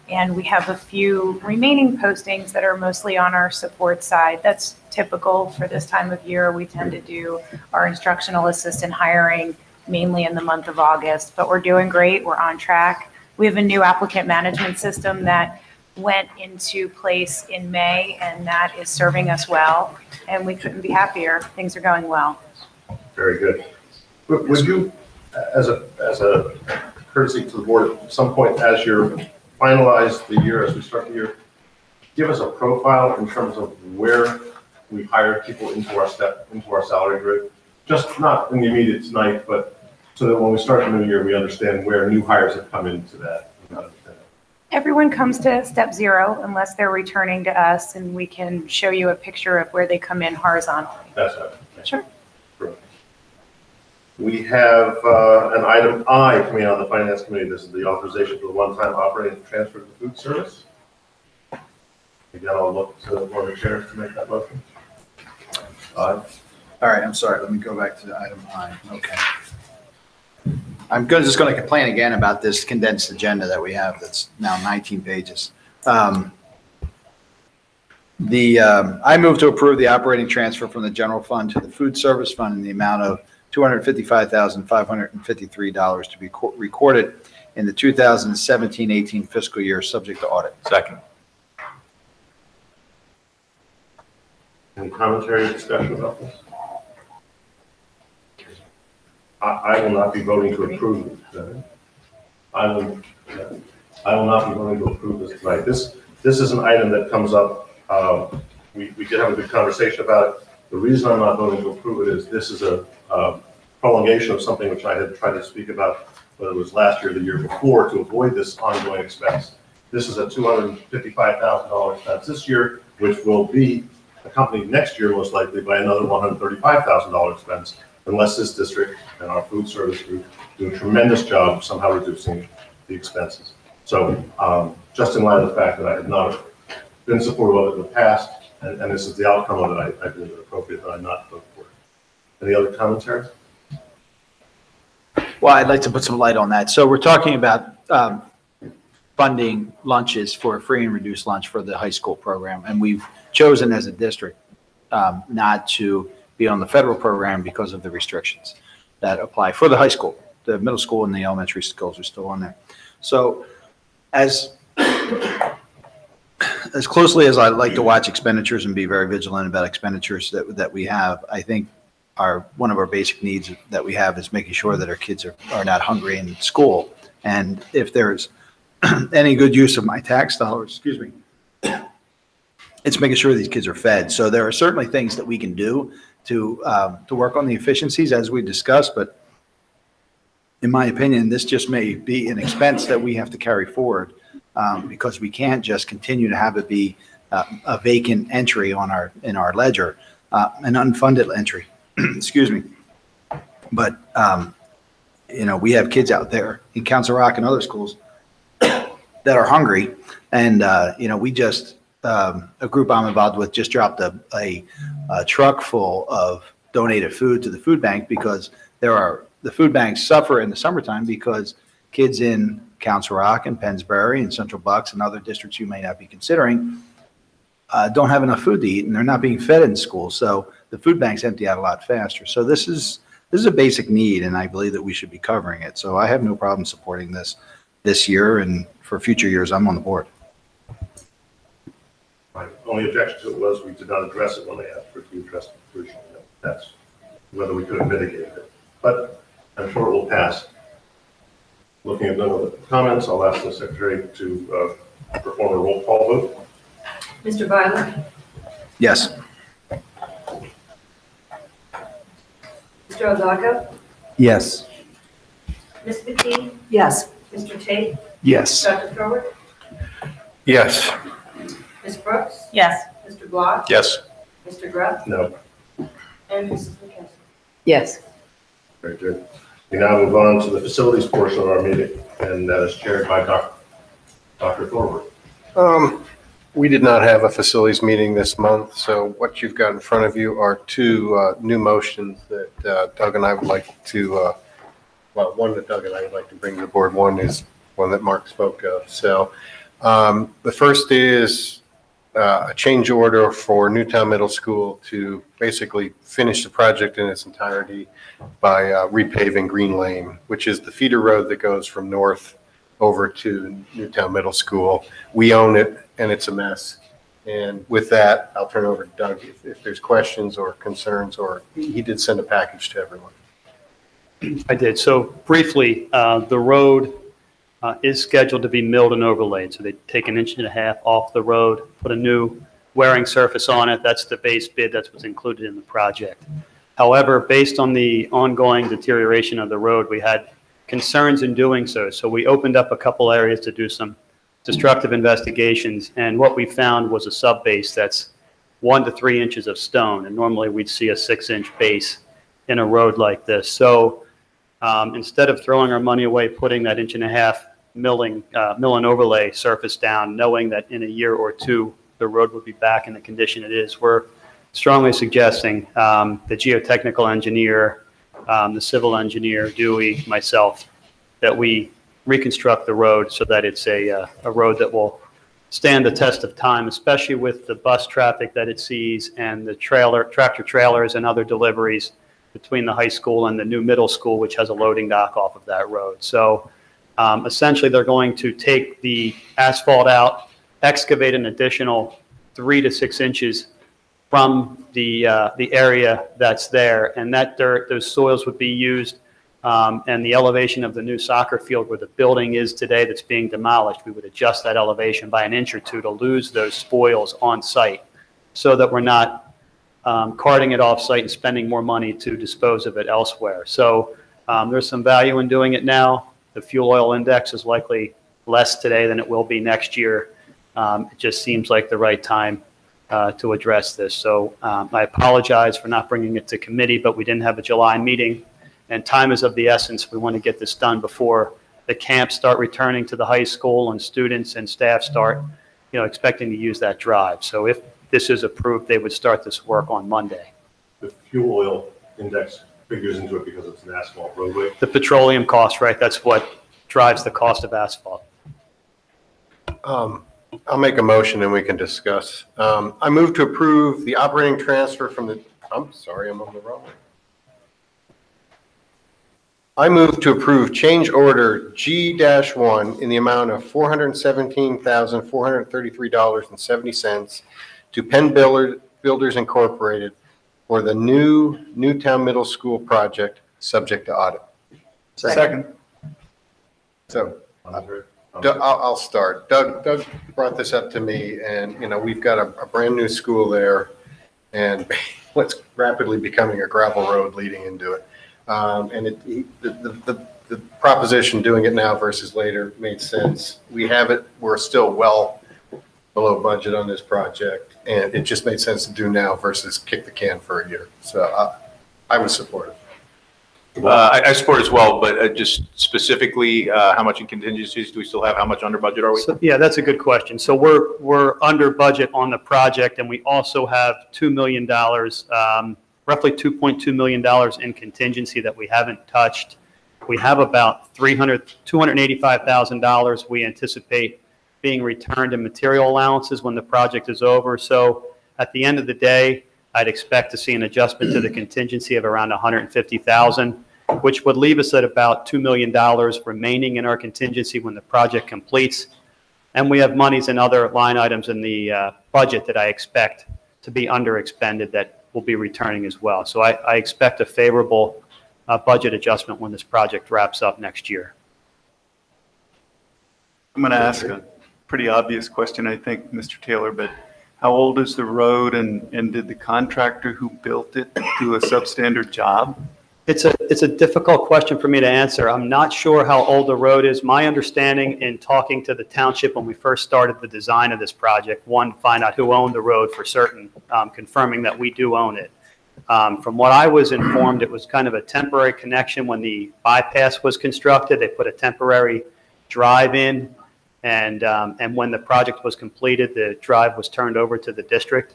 And we have a few remaining postings that are mostly on our support side. That's typical for this time of year. We tend to do our instructional assistant hiring mainly in the month of August, but we're doing great. We're on track. We have a new applicant management system that went into place in May, and that is serving us well, and we couldn't be happier. Things are going well. Very good. Would you, as a courtesy to the board, at some point as you're finalize the year, as we start the year, give us a profile in terms of where we hired people into our salary grid? Just not in the immediate tonight, but so that when we start the new year, we understand where new hires have come into that. Everyone comes to step zero unless they're returning to us, and we can show you a picture of where they come in horizontally. That's right. Sure. We have an item I coming out of the Finance Committee. This is the authorization for the one-time operating transfer to the food service. Again, I'll look to one of the chairs to make that motion. All right, I'm sorry. Let me go back to item I. Okay. I'm just going to complain again about this condensed agenda that we have that's now 19 pages. I move to approve the operating transfer from the general fund to the food service fund in the amount of $255,553 to be recorded in the 2017-18 fiscal year, subject to audit. Second. Any commentary or discussion about this? I will not be voting to approve it. I will not be voting to approve this tonight. This is an item that comes up. We did have a good conversation about it. The reason I'm not voting to approve it is this is a prolongation of something which I had tried to speak about, whether it was last year or the year before, to avoid this ongoing expense. This is a $255,000 expense this year, which will be accompanied next year most likely by another $135,000 expense, unless this district and our food service group do a tremendous job of somehow reducing the expenses. So just in light of the fact that I have not been supportive of it in the past, and this is the outcome of it, I believe it appropriate that I not vote for it. Any other commentary? Well, I'd like to put some light on that. So we're talking about funding lunches for a free and reduced lunch for the high school program. And we've chosen as a district not to be on the federal program because of the restrictions that apply for the high school. The middle school and the elementary schools are still on there. So as closely as I like to watch expenditures and be very vigilant about expenditures that we have, I think one of our basic needs that we have is making sure that our kids are not hungry in school. And if there's any good use of my tax dollars, excuse me, it's making sure these kids are fed. So there are certainly things that we can do to work on the efficiencies as we discussed, but in my opinion, this just may be an expense that we have to carry forward because we can't just continue to have it be a vacant entry in our ledger, an unfunded entry. Excuse me. But we have kids out there in Council Rock and other schools that are hungry, and we just a group I'm involved with just dropped a truck full of donated food to the food bank because the food banks suffer in the summertime because kids in Council Rock and Pennsbury and Central Bucks and other districts you may not be considering don't have enough food to eat, and they're not being fed in school. So the food banks empty out a lot faster. So this is a basic need, and I believe that we should be covering it. So I have no problem supporting this year, and for future years, I'm on the board. My only objection to it was we did not address it when they asked for it to be addressed. That's whether we could have mitigated it. But I'm sure it will pass. Looking at none of the comments, I'll ask the Secretary to perform a roll call vote. Mr. Violet? Yes. Mr. Aldaco? Yes. Ms. McKee? Yes. Mr. Tate? Yes. Dr. Thorwood? Yes. Ms. Brooks? Yes. Mr. Block? Yes. Mr. Grupp? No. And Mrs. McKesson? Yes. Very good. We now move on to the facilities portion of our meeting, and that is chaired by Dr. Thorwood. We did not have a facilities meeting this month, so what you've got in front of you are two new motions that Doug and I would like to, one that Doug and I would like to bring to the board. One is one that Mark spoke of. So the first is a change order for Newtown Middle School to basically finish the project in its entirety by repaving Green Lane, which is the feeder road that goes from north over to Newtown Middle School. We own it, and it's a mess. And with that, I'll turn it over to Doug if there's questions or concerns, or he did send a package to everyone. I did. So briefly, the road is scheduled to be milled and overlaid. So they take 1.5 inches off the road, put a new wearing surface on it. That's the base bid. That's what's included in the project. However, based on the ongoing deterioration of the road, we had concerns in doing so. So we opened up a couple areas to do some destructive investigations. And what we found was a sub base that's 1 to 3 inches of stone. And normally we'd see a 6-inch base in a road like this. So instead of throwing our money away, putting that 1.5 inch mill and overlay surface down, knowing that in a year or two, the road would be back in the condition it is, we're strongly suggesting the geotechnical engineer, the civil engineer, Dewey, myself, that we reconstruct the road so that it's a road that will stand the test of time, especially with the bus traffic that it sees and the tractor trailers and other deliveries between the high school and the new middle school, which has a loading dock off of that road. So essentially, they're going to take the asphalt out, excavate an additional 3 to 6 inches from the area that's there, and that dirt, those soils would be used, and the elevation of the new soccer field where the building is today that's being demolished, we would adjust that elevation by 1 inch or 2 to lose those spoils on site so that we're not carting it off site and spending more money to dispose of it elsewhere. So there's some value in doing it now. The fuel oil index is likely less today than it will be next year. It just seems like the right time to address this. So I apologize for not bringing it to committee, but we didn't have a July meeting, and time is of the essence. We want to get this done before the camps start returning to the high school and students and staff start, expecting to use that drive. So if this is approved, they would start this work on Monday. The fuel oil index figures into it because it's an asphalt roadway. The petroleum cost, right? That's what drives the cost of asphalt. I'll make a motion and we can discuss. I move to approve the operating transfer from the, I'm sorry, I'm on the wrong one. I move to approve change order G-1 in the amount of $417,433.70 to Penn Builders Incorporated for the new Newtown Middle School project, subject to audit. Second. So I'll start. Doug brought this up to me, and we've got a brand new school there, and what's rapidly becoming a gravel road leading into it. And the proposition doing it now versus later made sense. We have it. We're still well below budget on this project, and it just made sense to do now versus kick the can for a year. So I would support it. I support as well, but just specifically, how much in contingencies do we still have? How much under budget are we? So, yeah, that's a good question. So we're under budget on the project, and we also have $2 million, roughly $2.2 million in contingency that we haven't touched. We have about $285,000 we anticipate being returned in material allowances when the project is over. So at the end of the day, I'd expect to see an adjustment to the contingency of around $150,000, which would leave us at about $2 million remaining in our contingency when the project completes. And we have monies in other line items in the budget that I expect to be under expended that will be returning as well. So I expect a favorable budget adjustment when this project wraps up next year. I'm going to ask a pretty obvious question, I think, Mr. Taylor, but how old is the road, and did the contractor who built it do a substandard job? It's a difficult question for me to answer. I'm not sure how old the road is. My understanding in talking to the township when we first started the design of this project, one, find out who owned the road for certain, confirming that we do own it. From what I was informed, it was kind of a temporary connection when the bypass was constructed. They put a temporary drive in, and when the project was completed, the drive was turned over to the district.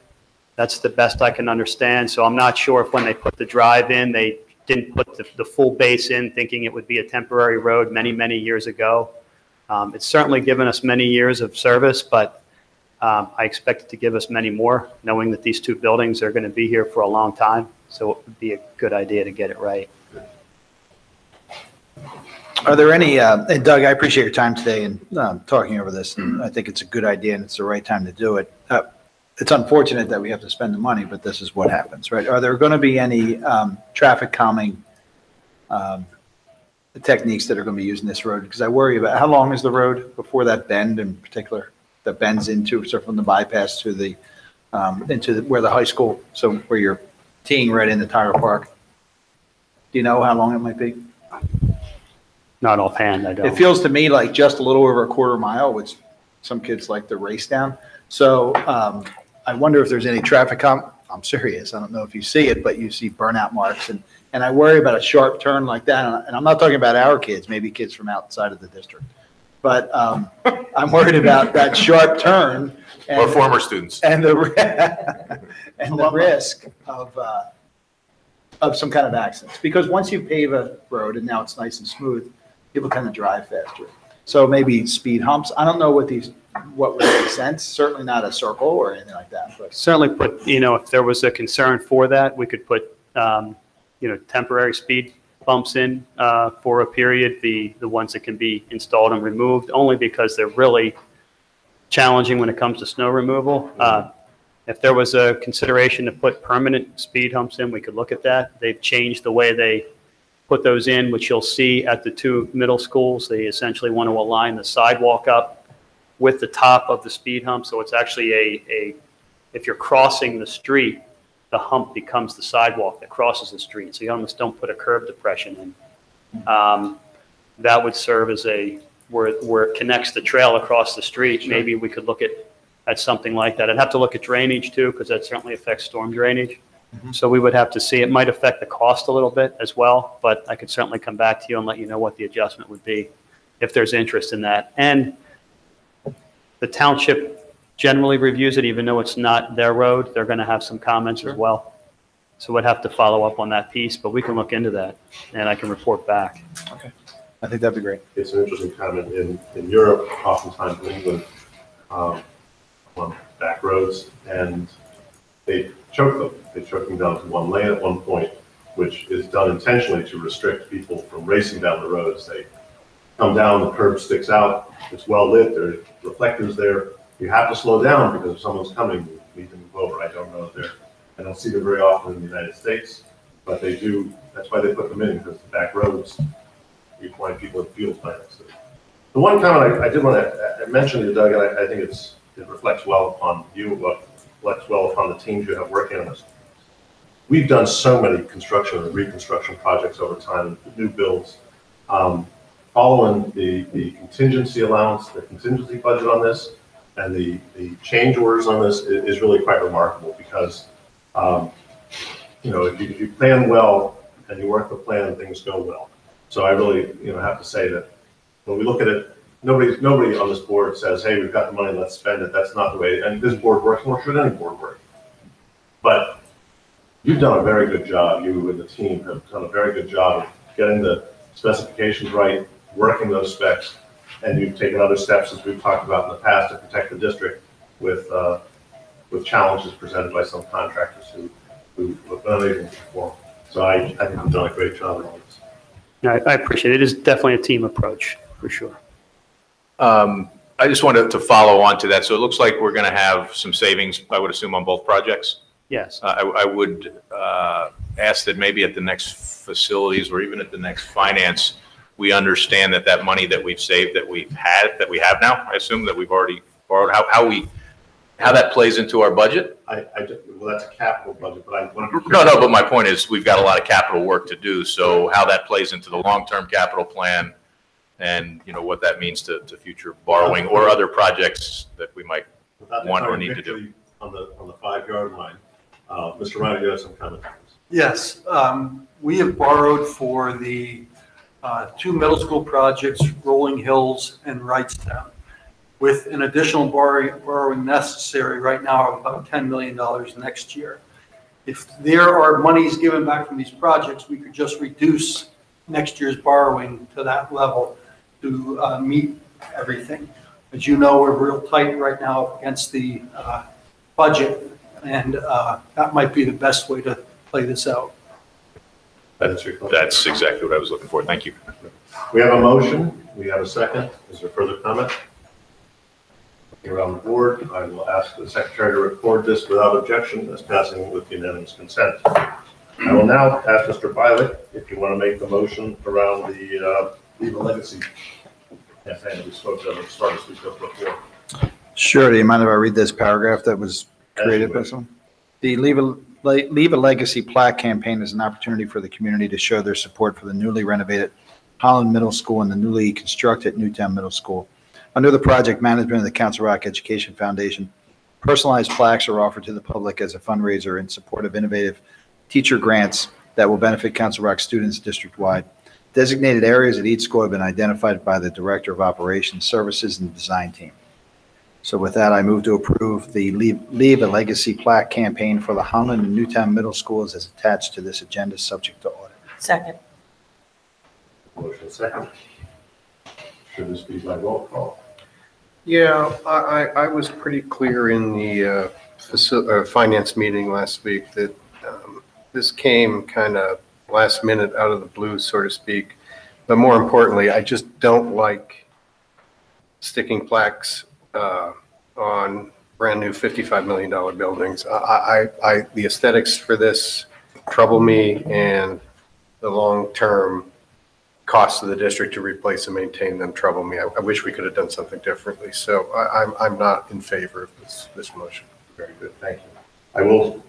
That's the best I can understand. So I'm not sure if when they put the drive in, they didn't put the full base in, thinking it would be a temporary road many, many years ago. It's certainly given us many years of service, but I expect it to give us many more, knowing that these two buildings are going to be here for a long time. So it would be a good idea to get it right. Are there any, and Doug, I appreciate your time today and talking over this, and I think it's a good idea and it's the right time to do it. It's unfortunate that we have to spend the money, but this is what happens, right? Are there going to be any traffic calming techniques that are going to be used in this road? Because I worry about, how long is the road before that bend in particular, that bends into, so from the bypass to the, where the high school, so where you're teeing right into Tire Park? Do you know how long it might be? Not offhand, I don't. It feels to me like just a little over a quarter mile, which some kids like to race down. So I wonder if there's any traffic I'm serious. I don't know if you see it, but you see burnout marks. And I worry about a sharp turn like that. And I'm not talking about our kids, maybe kids from outside of the district. But I'm worried about that sharp turn. And, or former students. And the risk of some kind of accidents. Because once you pave a road and now it's nice and smooth, people tend to drive faster. So maybe speed humps. I don't know what would make sense. Certainly not a circle or anything like that. But Certainly put, if there was a concern for that, we could put, temporary speed bumps in for a period, the ones that can be installed and removed, only because they're really challenging when it comes to snow removal. If there was a consideration to put permanent speed humps in, we could look at that. They've changed the way they put those in, which you'll see at the two middle schools. They essentially want to align the sidewalk up with the top of the speed hump. So it's actually if you're crossing the street, the hump becomes the sidewalk that crosses the street. So you almost don't put a curb depression in. That would serve as where it connects the trail across the street. Sure. Maybe we could look at something like that. I'd have to look at drainage too, because that certainly affects storm drainage. Mm-hmm. So we would have to see. It might affect the cost a little bit as well, but I could certainly come back to you and let you know what the adjustment would be if there's interest in that. And the township generally reviews it, even though it's not their road. They're going to have some comments as well. So we'd have to follow up on that piece, but we can look into that and I can report back. Okay. I think that'd be great. It's an interesting comment. In Europe, oftentimes in England, on back roads, and they choke them. They choke them down to one lane at one point, which is done intentionally to restrict people from racing down the roads. They come down, the curb sticks out, it's well lit, there are reflectors there. You have to slow down because if someone's coming, you need to move over. I don't know if I don't see them very often in the United States, but they do. That's why they put them in, because the back roads, you find people in fields by accident. The one comment I did want to mention to Doug, and I think it reflects well upon you, reflects well upon the teams you have working on this. We've done so many construction and reconstruction projects over time, new builds. Following the contingency allowance, the contingency budget on this, and the change orders on this is really quite remarkable because, if you plan well and you work the plan, things go well. So I really, have to say that when we look at it, nobody on this board says, hey, we've got the money, let's spend it. That's not the way, and this board works, nor should any board work. But you've done a very good job. You and the team have done a very good job of getting the specifications right, working those specs, and you've taken other steps, as we've talked about in the past, to protect the district with challenges presented by some contractors who have been unable to perform. So I think you've done a great job on this. I appreciate it. It is definitely a team approach, for sure. I just wanted to follow on to that. So it looks like we're going to have some savings, I would assume, on both projects. Yes. I would ask that maybe at the next facilities or even at the next finance, we understand that money that we've saved, that we have now, I assume that we've already borrowed, how that plays into our budget. Well, that's a capital budget, but I want to be No, but my point is we've got a lot of capital work to do. So how that plays into the long-term capital plan and, what that means to future borrowing or other projects that we might want or need to do. On the 5-yard line, Mr. Ryan, you have some comments. Yes, we have borrowed for the 2 middle school projects, Rolling Hills and Wrightstown, with an additional borrowing necessary right now of about $10 million next year. If there are monies given back from these projects, we could just reduce next year's borrowing to that level to meet everything. As you know, we're real tight right now against the budget, and that might be the best way to play this out. That's exactly what I was looking for. Thank you. We have a motion. We have a second. Is there further comment? Around the board, I will ask the secretary to record this without objection as passing with unanimous consent. I will now ask Mr. Violet if you want to make the motion around the Leave a Legacy campaign that we spoke of at the start of this week before. Sure. Do you mind if I read this paragraph that was created by someone? The Leave a Legacy plaque campaign is an opportunity for the community to show their support for the newly renovated Holland Middle School and the newly constructed Newtown Middle School. Under the project management of the Council Rock Education Foundation, personalized plaques are offered to the public as a fundraiser in support of innovative teacher grants that will benefit Council Rock students district-wide. Designated areas at each school have been identified by the Director of Operations Services and the design team. So with that, I move to approve the Leave a Legacy plaque campaign for the Holland and Newtown Middle Schools as attached to this agenda, subject to audit. Second. Motion second. Should this be by roll call? Yeah, I was pretty clear in the finance meeting last week that this came kind of last minute out of the blue, so to speak. But more importantly, I just don't like sticking plaques on brand new $55 million buildings. The aesthetics for this trouble me, and the long-term costs of the district to replace and maintain them trouble me. I wish we could have done something differently. So I'm not in favor of this motion. Very good, thank you. I will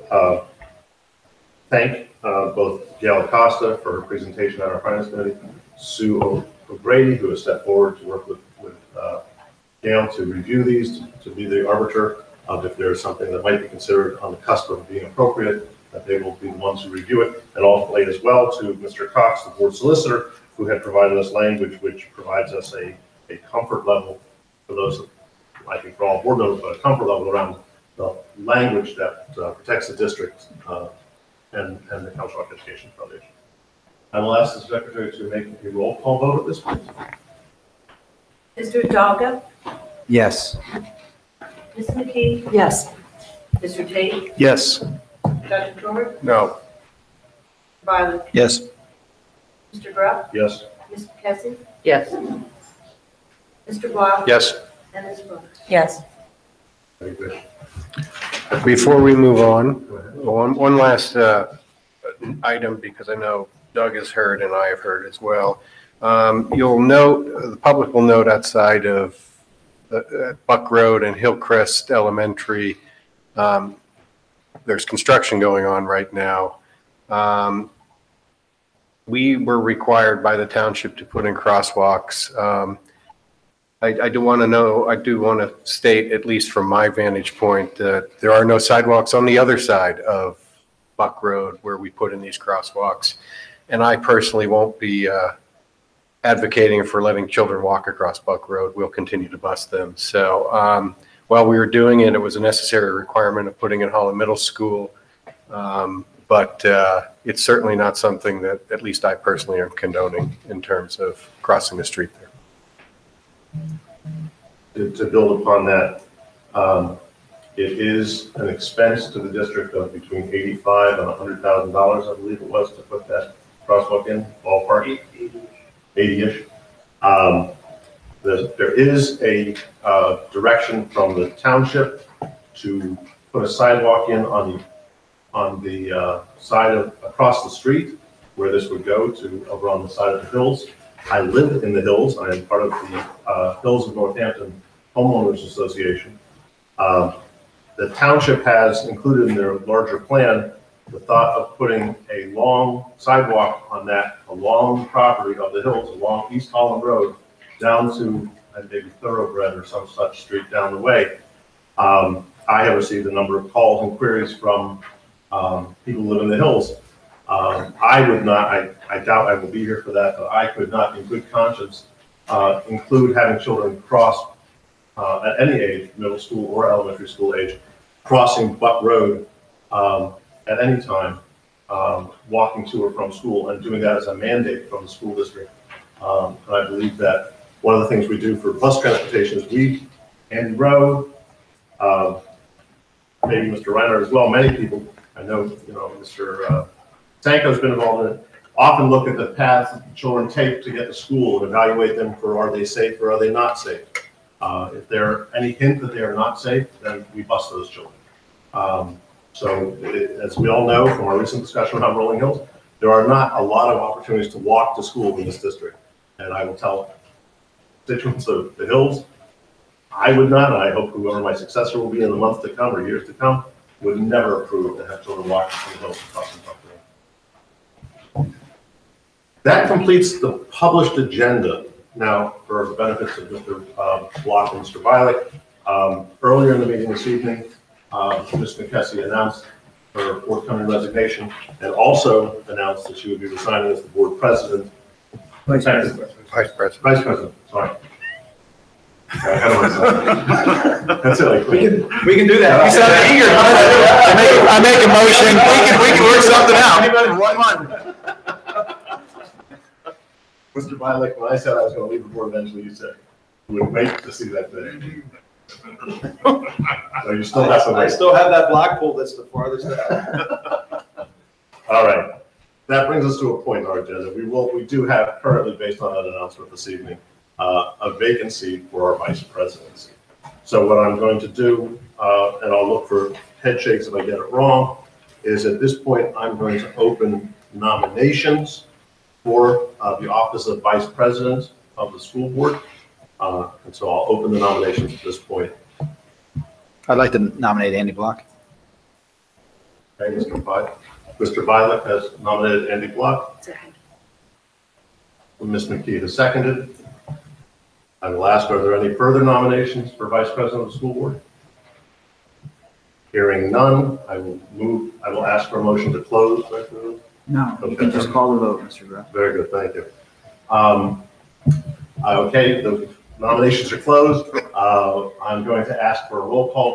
thank both Gail Acosta for her presentation on our finance committee, Sue O'Grady, who has stepped forward to work with Gail to review these, to be the arbiter of if there is something that might be considered on the cusp of being appropriate, that they will be the ones who review it. And ultimately as well to Mr. Cox, the board solicitor, who had provided us language which provides us a comfort level for those, I think for all board members, but a comfort level around the language that protects the district and the Council Rock Education Foundation. I will ask the secretary to make a roll call vote at this point. Mr. Hidalgo? Yes. Ms. McKee? Yes. Mr. Tate? Yes. Dr. George? No. Violet? Yes. Mr. Grupp? Yes. Ms. McKessie? Yes. Mr. Blau? Yes. And Ms. Brooks? Yes. Very good. Before we move on, one last item, because I know Doug has heard and I have heard as well. You'll note, the public will note outside of Buck Road and Hillcrest Elementary, there's construction going on right now. We were required by the township to put in crosswalks. I do want to state, at least from my vantage point, that there are no sidewalks on the other side of Buck Road where we put in these crosswalks. And I personally won't be advocating for letting children walk across Buck Road. We'll continue to bus them. So while we were doing it, it was a necessary requirement of putting in Holland Middle School. But it's certainly not something that at least I personally am condoning in terms of crossing the street there. To build upon that, it is an expense to the district of between $85,000 and $100,000, I believe it was, to put that crosswalk in, ballpark, 80-ish. There is a direction from the township to put a sidewalk in on the side of across the street where this would go to over on the side of the hills. I live in the hills. I am part of the Hills of Northampton Homeowners Association. The township has included in their larger plan the thought of putting a long sidewalk on that along property of the hills along East Holland Road down to maybe Thoroughbred or some such street down the way. I have received a number of calls and queries from people who live in the hills. I would not, I doubt I will be here for that, but I could not in good conscience include having children cross at any age, middle school or elementary school age, crossing Buck Road at any time, walking to or from school, and doing that as a mandate from the school district. And I believe that one of the things we do for bus transportation is Andy Rowe, maybe Mr. Reiner as well, many people, I know, Mr. Sanko's been involved in it, often look at the paths that the children take to get to school and evaluate them for are they safe or are they not safe. If there any hint that they are not safe, then we bus those children. As we all know from our recent discussion about Rolling Hills, there are not a lot of opportunities to walk to school in this district. And I will tell constituents of the Hills, I would not, and I hope whoever my successor will be in the months to come or years to come, would never approve to have children walk from the Hills across the country. That completes the published agenda. Now, for the benefits of Mr. Block and Mr. Violet, earlier in the meeting this evening, Ms. McKessie announced her forthcoming resignation and also announced that she would be resigning as the board president. Vice President, sorry. Ahead of myself. That's it. We can do that. You sound eager. I make a motion. We can work something out. Anybody in 1 month? Mr. Violet, when I said I was going to leave the board eventually, you said you would wait to see that day. So you still have to wait. I still have that block pool that's the farthest out. All right. That brings us to a point in our agenda. We do have currently, based on that announcement this evening, a vacancy for our vice presidency. So what I'm going to do, and I'll look for head shakes if I get it wrong, is at this point I'm going to open nominations for the office of vice president of the school board. And so I'll open the nominations at this point. I'd like to nominate Andy Block. Okay, Mr. Violet has nominated Andy Block. Ms. McKee has seconded. I will ask, are there any further nominations for vice president of the school board? Hearing none, I will ask for a motion to close. No, you can just call the vote, Mr. Grupp. Very good, thank you. Okay, the nominations are closed. I'm going to ask for a roll call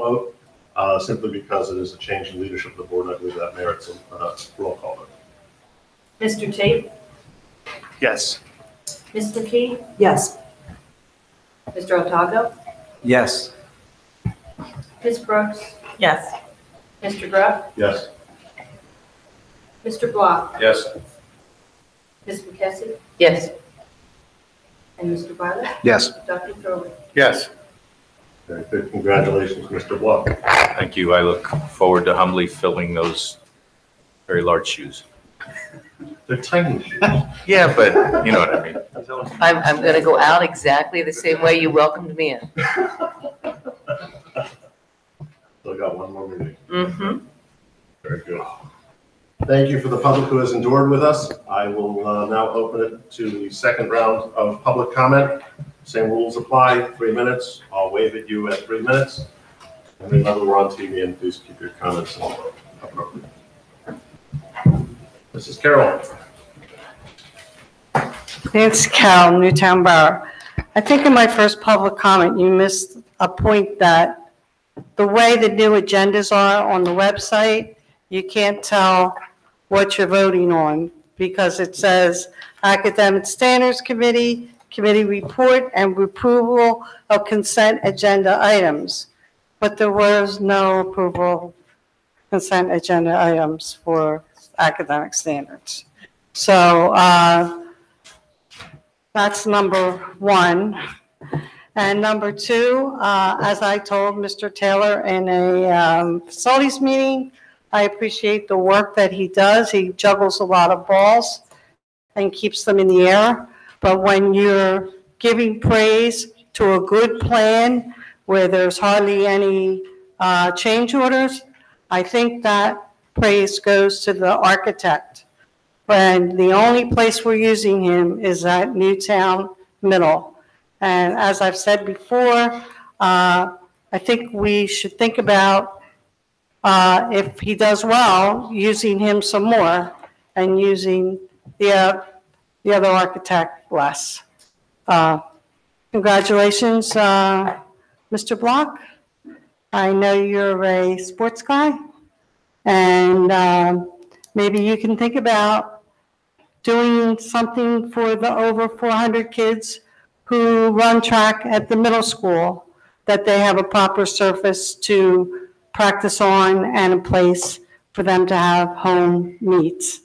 vote, simply because it is a change in leadership of the board. I believe that merits a roll call vote. Mr. Tate? Yes. Ms. McKee? Yes. Mr. Otago? Yes. Ms. Brooks? Yes. Mr. Grupp? Yes. Mr. Block? Yes. Ms. McKessie? Yes. And Mr. Violet? Yes. Dr. Thorley? yes. Very good. Congratulations, Mr. Block. Thank you. I look forward to humbly filling those very large shoes. They're tiny shoes. Yeah, but you know what I mean. I'm going to go out exactly the same way you welcomed me in. Still got one more meeting. Mm-hmm. Very good. Thank you for the public who has endured with us. I will now open it to the second round of public comment. Same rules apply, 3 minutes. I'll wave at you at 3 minutes. And remember, we're on TV, and please keep your comments appropriate. Mrs. Carroll. Nancy Carroll, Newtown Borough. I think in my first public comment, you missed a point that the way the new agendas are on the website, you can't tell what you're voting on because it says Academic Standards Committee, Committee Report, and approval of consent agenda items. But there was no approval consent agenda items for academic standards. So that's number one. And number two, as I told Mr. Taylor in a facilities meeting, I appreciate the work that he does. He juggles a lot of balls and keeps them in the air. But when you're giving praise to a good plan where there's hardly any change orders, I think that praise goes to the architect. And the only place we're using him is at Newtown Middle. And as I've said before, I think we should think about if he does well, using him some more and using the other architect less. Congratulations, Mr. Block. I know you're a sports guy, and maybe you can think about doing something for the over 400 kids who run track at the middle school, that they have a proper surface to practice on and a place for them to have home meets.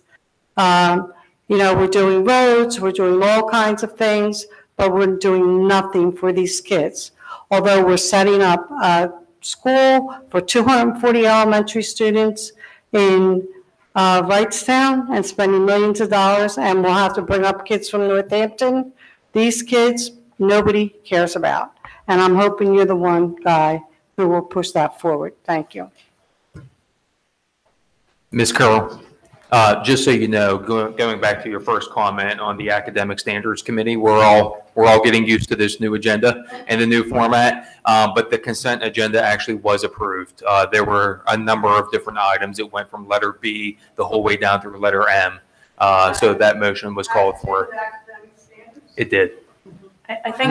You know, we're doing roads, we're doing all kinds of things, but we're doing nothing for these kids. Although we're setting up a school for 240 elementary students in Wrightstown and spending millions of dollars, and we'll have to bring up kids from Northampton. These kids, nobody cares about. And I'm hoping you're the one guy who will push that forward. Thank you. Ms. Carroll, just so you know, going back to your first comment on the Academic Standards Committee, we're all getting used to this new agenda and the new format, but the consent agenda actually was approved. There were a number of different items. It went from letter B the whole way down through letter M. So that motion was called for. It did. I think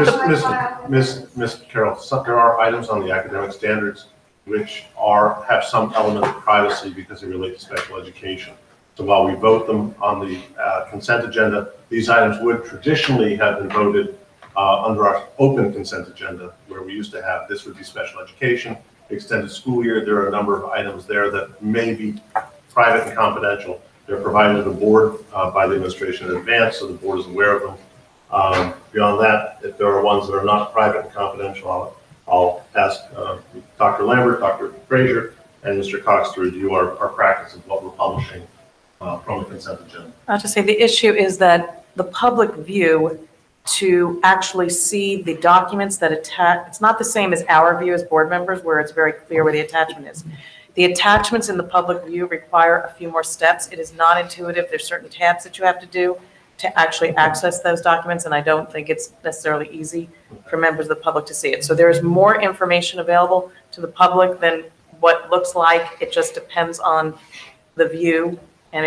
Ms. Carroll, there are items on the academic standards which have some element of privacy because they relate to special education. So while we vote them on the consent agenda, these items would traditionally have been voted under our open consent agenda, where we used to have this would be special education, extended school year. There are a number of items there that may be private and confidential. They're provided to the board by the administration in advance, so the board is aware of them. Beyond that, if there are ones that are not private and confidential, I'll ask Dr. Lambert, Dr. Fraser, and Mr. Cox to review our practice of what we're publishing from the consent agenda. I'll just say the issue is that the public view to actually see the documents that attach, it's not the same as our view as board members where it's very clear where the attachment is. The attachments in the public view require a few more steps. It is not intuitive. There's certain tabs that you have to do to actually access those documents, and I don't think it's necessarily easy for members of the public to see it. So there is more information available to the public than what looks like. It just depends on the view, and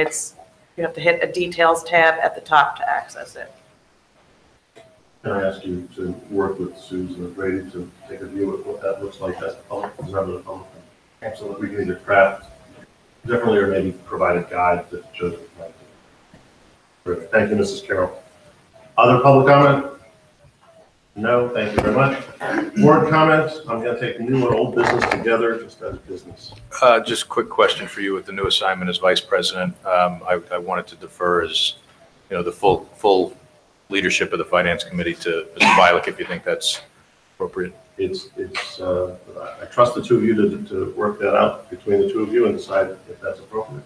you have to hit a details tab at the top to access it. Can I ask you to work with Susan and Brady to take a view of what that looks like as the public, as member of the public, so that we can either craft differently or maybe provide a guide that shows it. Thank you, Mrs. Carroll. Other public comment? No, thank you very much. Board comments? I'm going to take new and old business together, just as business. Just a quick question for you with the new assignment as vice president. I wanted to defer as, the full leadership of the finance committee to Mr. Bialik, if you think that's appropriate. I trust the two of you to work that out between the two of you and decide if that's appropriate.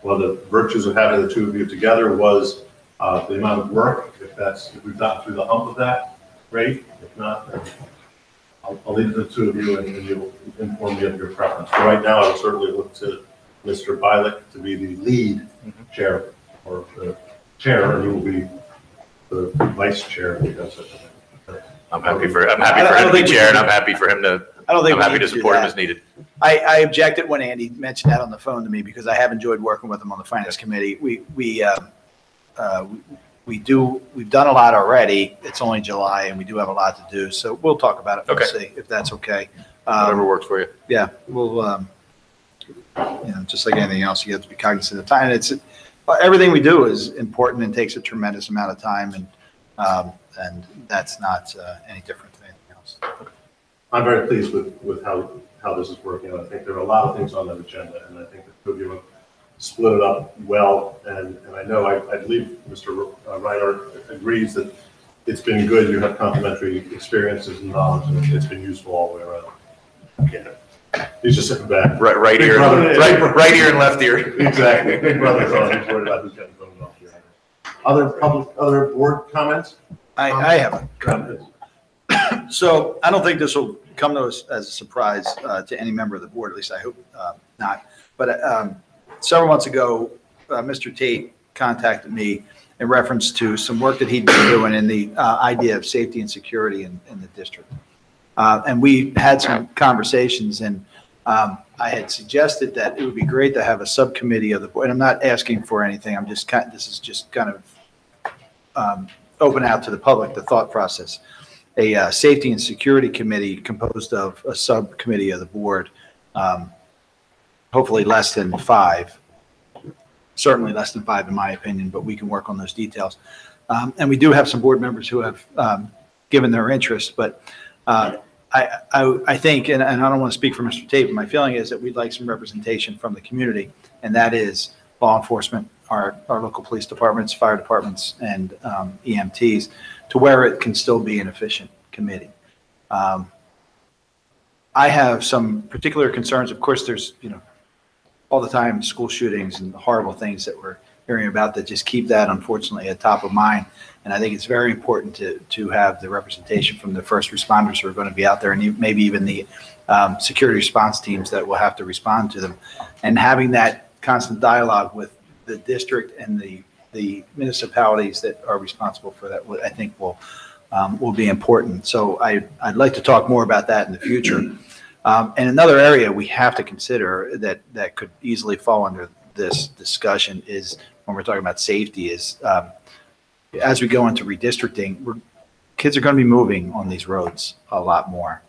One of the virtues of having the two of you together was the amount of work. If we've gotten through the hump of that, great. If not, then I'll leave it to the two of you and you'll inform me of your preference. For right now, I would certainly look to Mr. Bialik to be the lead chair or the chair, and you will be the vice chair. Because I'm happy for him to be chair, and I'm happy for him to. I'm happy to support him as needed. I objected when Andy mentioned that on the phone to me because I have enjoyed working with him on the finance committee. We've done a lot already. It's only July and we do have a lot to do. So we'll talk about it. We'll see if that's okay. Whatever works for you. Yeah, we'll, just like anything else, you have to be cognizant of time. And everything we do is important and takes a tremendous amount of time. And that's not any different than anything else. I'm very pleased with how this is working out. I think there are a lot of things on that agenda, and I think the two of you have split it up well. And I know, I believe Mr. Reiner agrees that it's been good. You have complementary experiences and knowledge, and it's been useful all the way around. Yeah. He's just sitting back. Right here, right ear and left ear. Exactly. Big brother's on. He's worried about who's getting voted off here. Other board comments? I have a comment. So I don't think this will come to us as a surprise to any member of the board, at least I hope not. But several months ago, Mr. Tate contacted me in reference to some work that he'd been doing in the idea of safety and security in the district. And we had some conversations, and I had suggested that it would be great to have a subcommittee of the board. And I'm not asking for anything. This is just kind of open out to the public, the thought process. A safety and security committee composed of a subcommittee of the board, hopefully less than 5, certainly less than 5 in my opinion, but we can work on those details. And we do have some board members who have given their interest, but I think, and I don't want to speak for Mr. Tate, but my feeling is that we'd like some representation from the community, and that is law enforcement, our local police departments, fire departments, and EMTs to where it can still be an efficient committee. I have some particular concerns. Of course, there's, all the time school shootings and the horrible things that we're hearing about that just keep that, unfortunately, at top of mind. And I think it's very important to have the representation from the first responders who are going to be out there, and maybe even the security response teams that will have to respond to them. And having that constant dialogue with the district and the municipalities that are responsible for that, I think will be important. So I'd like to talk more about that in the future. And another area we have to consider that could easily fall under this discussion is when we're talking about safety is as we go into redistricting, kids are going to be moving on these roads a lot more,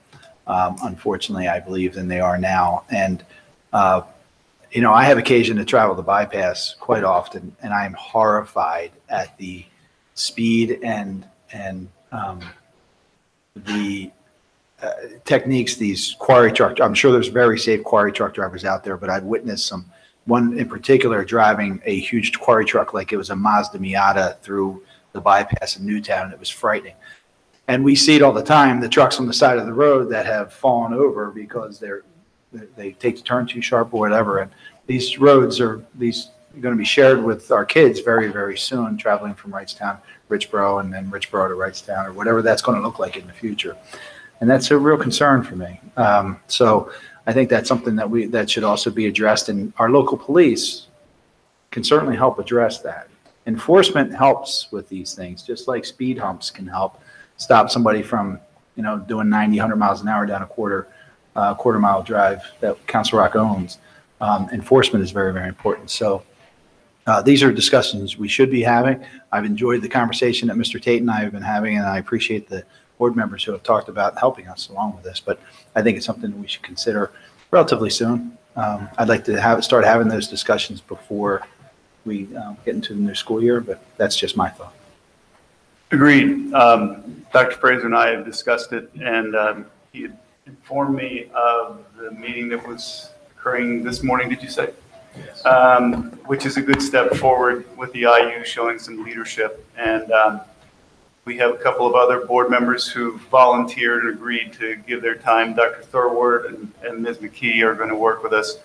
unfortunately, I believe, than they are now. And, I have occasion to travel the bypass quite often, and I'm horrified at the speed and the techniques these quarry truck, I'm sure there's very safe quarry truck drivers out there, but I've witnessed one in particular driving a huge quarry truck like it was a Mazda Miata through the bypass in Newtown, and it was frightening. And we see it all the time, the trucks on the side of the road that have fallen over because they take the turn too sharp or whatever. And these roads are going to be shared with our kids very, very soon, traveling from Wrightstown, Richboro, and then Richboro to Wrightstown, or whatever that's going to look like in the future. And that's a real concern for me. So I think that's something that should also be addressed, and our local police can certainly help address that. Enforcement helps with these things, just like speed humps can help stop somebody from, doing 90, 100 miles an hour down a quarter mile drive that Council Rock owns. Enforcement is very, very important. So these are discussions we should be having. I've enjoyed the conversation that Mr. Tate and I have been having, and I appreciate the board members who have talked about helping us along with this, but I think it's something that we should consider relatively soon. I'd like to start having those discussions before we get into the new school year, but that's just my thought. Agreed. Dr. Fraser and I have discussed it, and he had informed me of the meeting that was occurring this morning, did you say? Yes. Which is a good step forward with the IU showing some leadership. And we have a couple of other board members who volunteered and agreed to give their time. Dr. Thorward and Ms. McKee are going to work with us.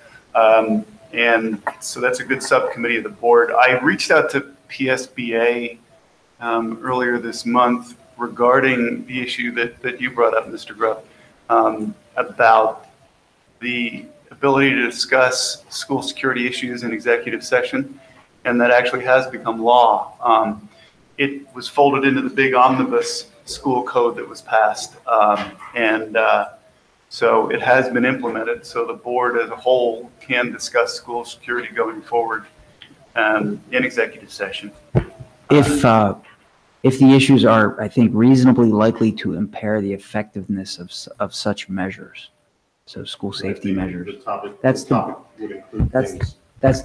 And so that's a good subcommittee of the board. I reached out to PSBA earlier this month regarding the issue that you brought up, Mr. Grupp, about the ability to discuss school security issues in executive session, and that actually has become law. It was folded into the big omnibus school code that was passed, and so it has been implemented, so the board as a whole can discuss school security going forward in executive session. If the issues are, I think, reasonably likely to impair the effectiveness of such measures, so school safety measures. That's the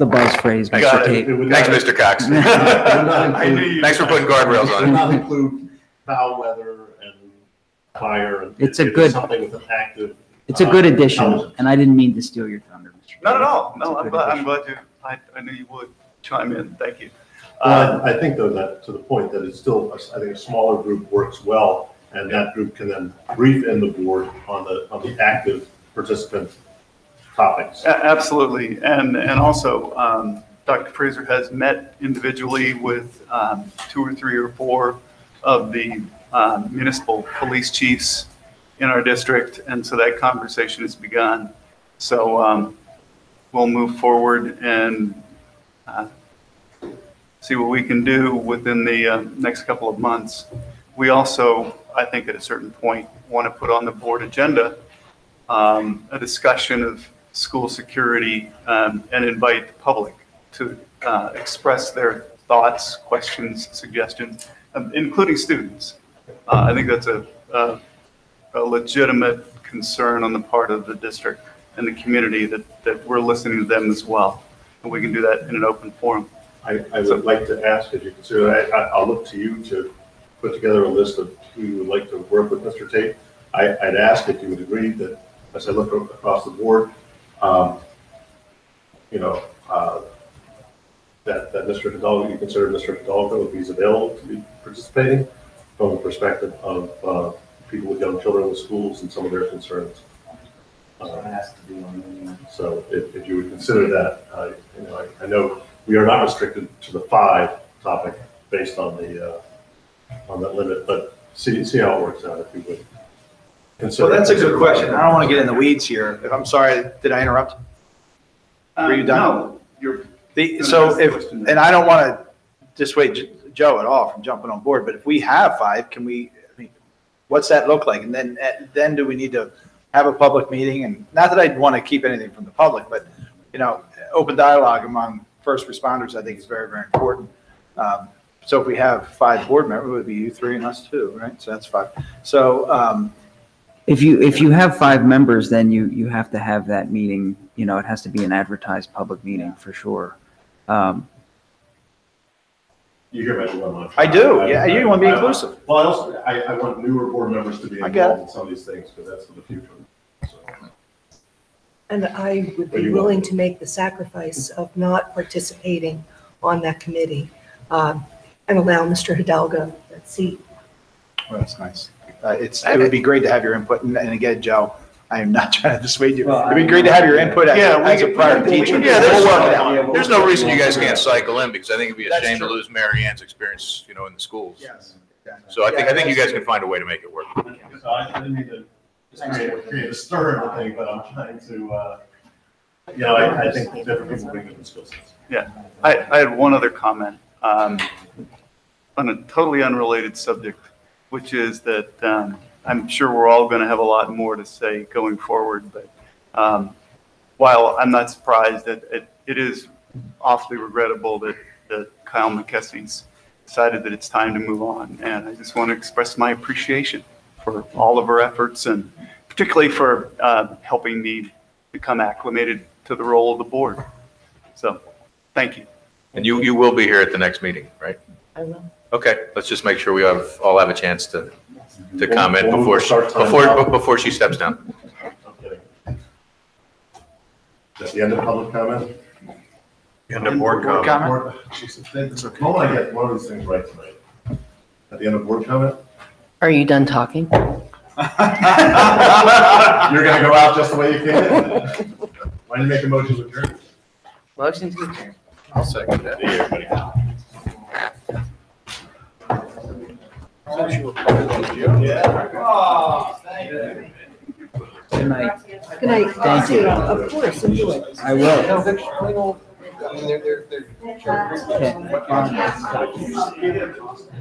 buzz phrase, Mr. Tate. Thanks, Mr. Cox. Thanks for putting guardrails on it. It would not include foul weather and fire. And it's a good something with an active. It's a good addition, and I didn't mean to steal your thunder, Mr. Tate. Not at all. No, I'm glad you. I knew you would chime in. Thank you. Well, I think though that to the point that it's still, I think a smaller group works well, and that group can then brief in the board on the active participant topics. Absolutely, and also Dr. Fraser has met individually with 2 or 3 or 4 of the municipal police chiefs in our district, and so that conversation has begun. So we'll move forward and see what we can do within the next couple of months. We also, I think at a certain point, want to put on the board agenda a discussion of school security and invite the public to express their thoughts, questions, suggestions, including students. I think that's a legitimate concern on the part of the district and the community that we're listening to them as well. And we can do that in an open forum. I would like to ask, as you consider, I'll look to you to put together a list of who you would like to work with, Mr. Tate. I'd ask if you would agree that as I look that that Mr. Hidalgo, you consider Mr. Hidalgo, if he's available to be participating from the perspective of people with young children in the schools and some of their concerns. So if you would consider that, I know we are not restricted to the 5 topic based on that limit, but see how it works out if you would consider. Well, that's a good question. I don't want to get in the weeds here. If I'm sorry, did I interrupt? Were you done? No, you're. And I don't want to dissuade Joe at all from jumping on board, but if we have 5, what's that look like? And then do we need to have a public meeting? And not that I'd want to keep anything from the public, but, open dialogue among first responders, I think is very, very important. So if we have 5 board members, it would be you 3 and us 2, right? So that's 5. So, If you have 5 members, then you have to have that meeting, it has to be an advertised public meeting for sure. You hear about one. I do, yeah, you want to be inclusive. Well, I want newer board members to be involved in some of these things, because that's for the future. So. And I would be willing to make the sacrifice of not participating on that committee and allow Mr. Hidalgo that seat. Well, that's nice. It would be great to have your input, and again, Joe, I am not trying to dissuade you. It'd be great to have your input as a prior teacher. Yeah, We'll work it out. there's no reason you guys can't cycle in, because I think it'd be a shame to lose Mary Ann's experience, in the schools. Yes. So I think you guys can find a way to make it work. So I didn't mean to just create a stir in the thing, but I'm trying to, I think different people bring different skill sets. Yeah, I had one other comment on a totally unrelated subject, which is that I'm sure we're all going to have a lot more to say going forward. But while I'm not surprised, that it is awfully regrettable that Kyle McKessie's decided that it's time to move on. And I just want to express my appreciation for all of her efforts, and particularly for helping me become acclimated to the role of the board. So thank you. And you will be here at the next meeting, right? I will. Okay, let's just make sure we all have a chance to comment We'll before she steps down. Okay. At the end of public comment? End of board comment. Normally I get one of these things right tonight. At the end of board comment? Are you done talking? You're gonna go out just the way you came in. Why don't you make a motion to adjourn? Motion to adjourn. I'll second that. Good night. Good night. Thank you. Of course, enjoy it. I will.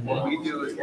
What we do is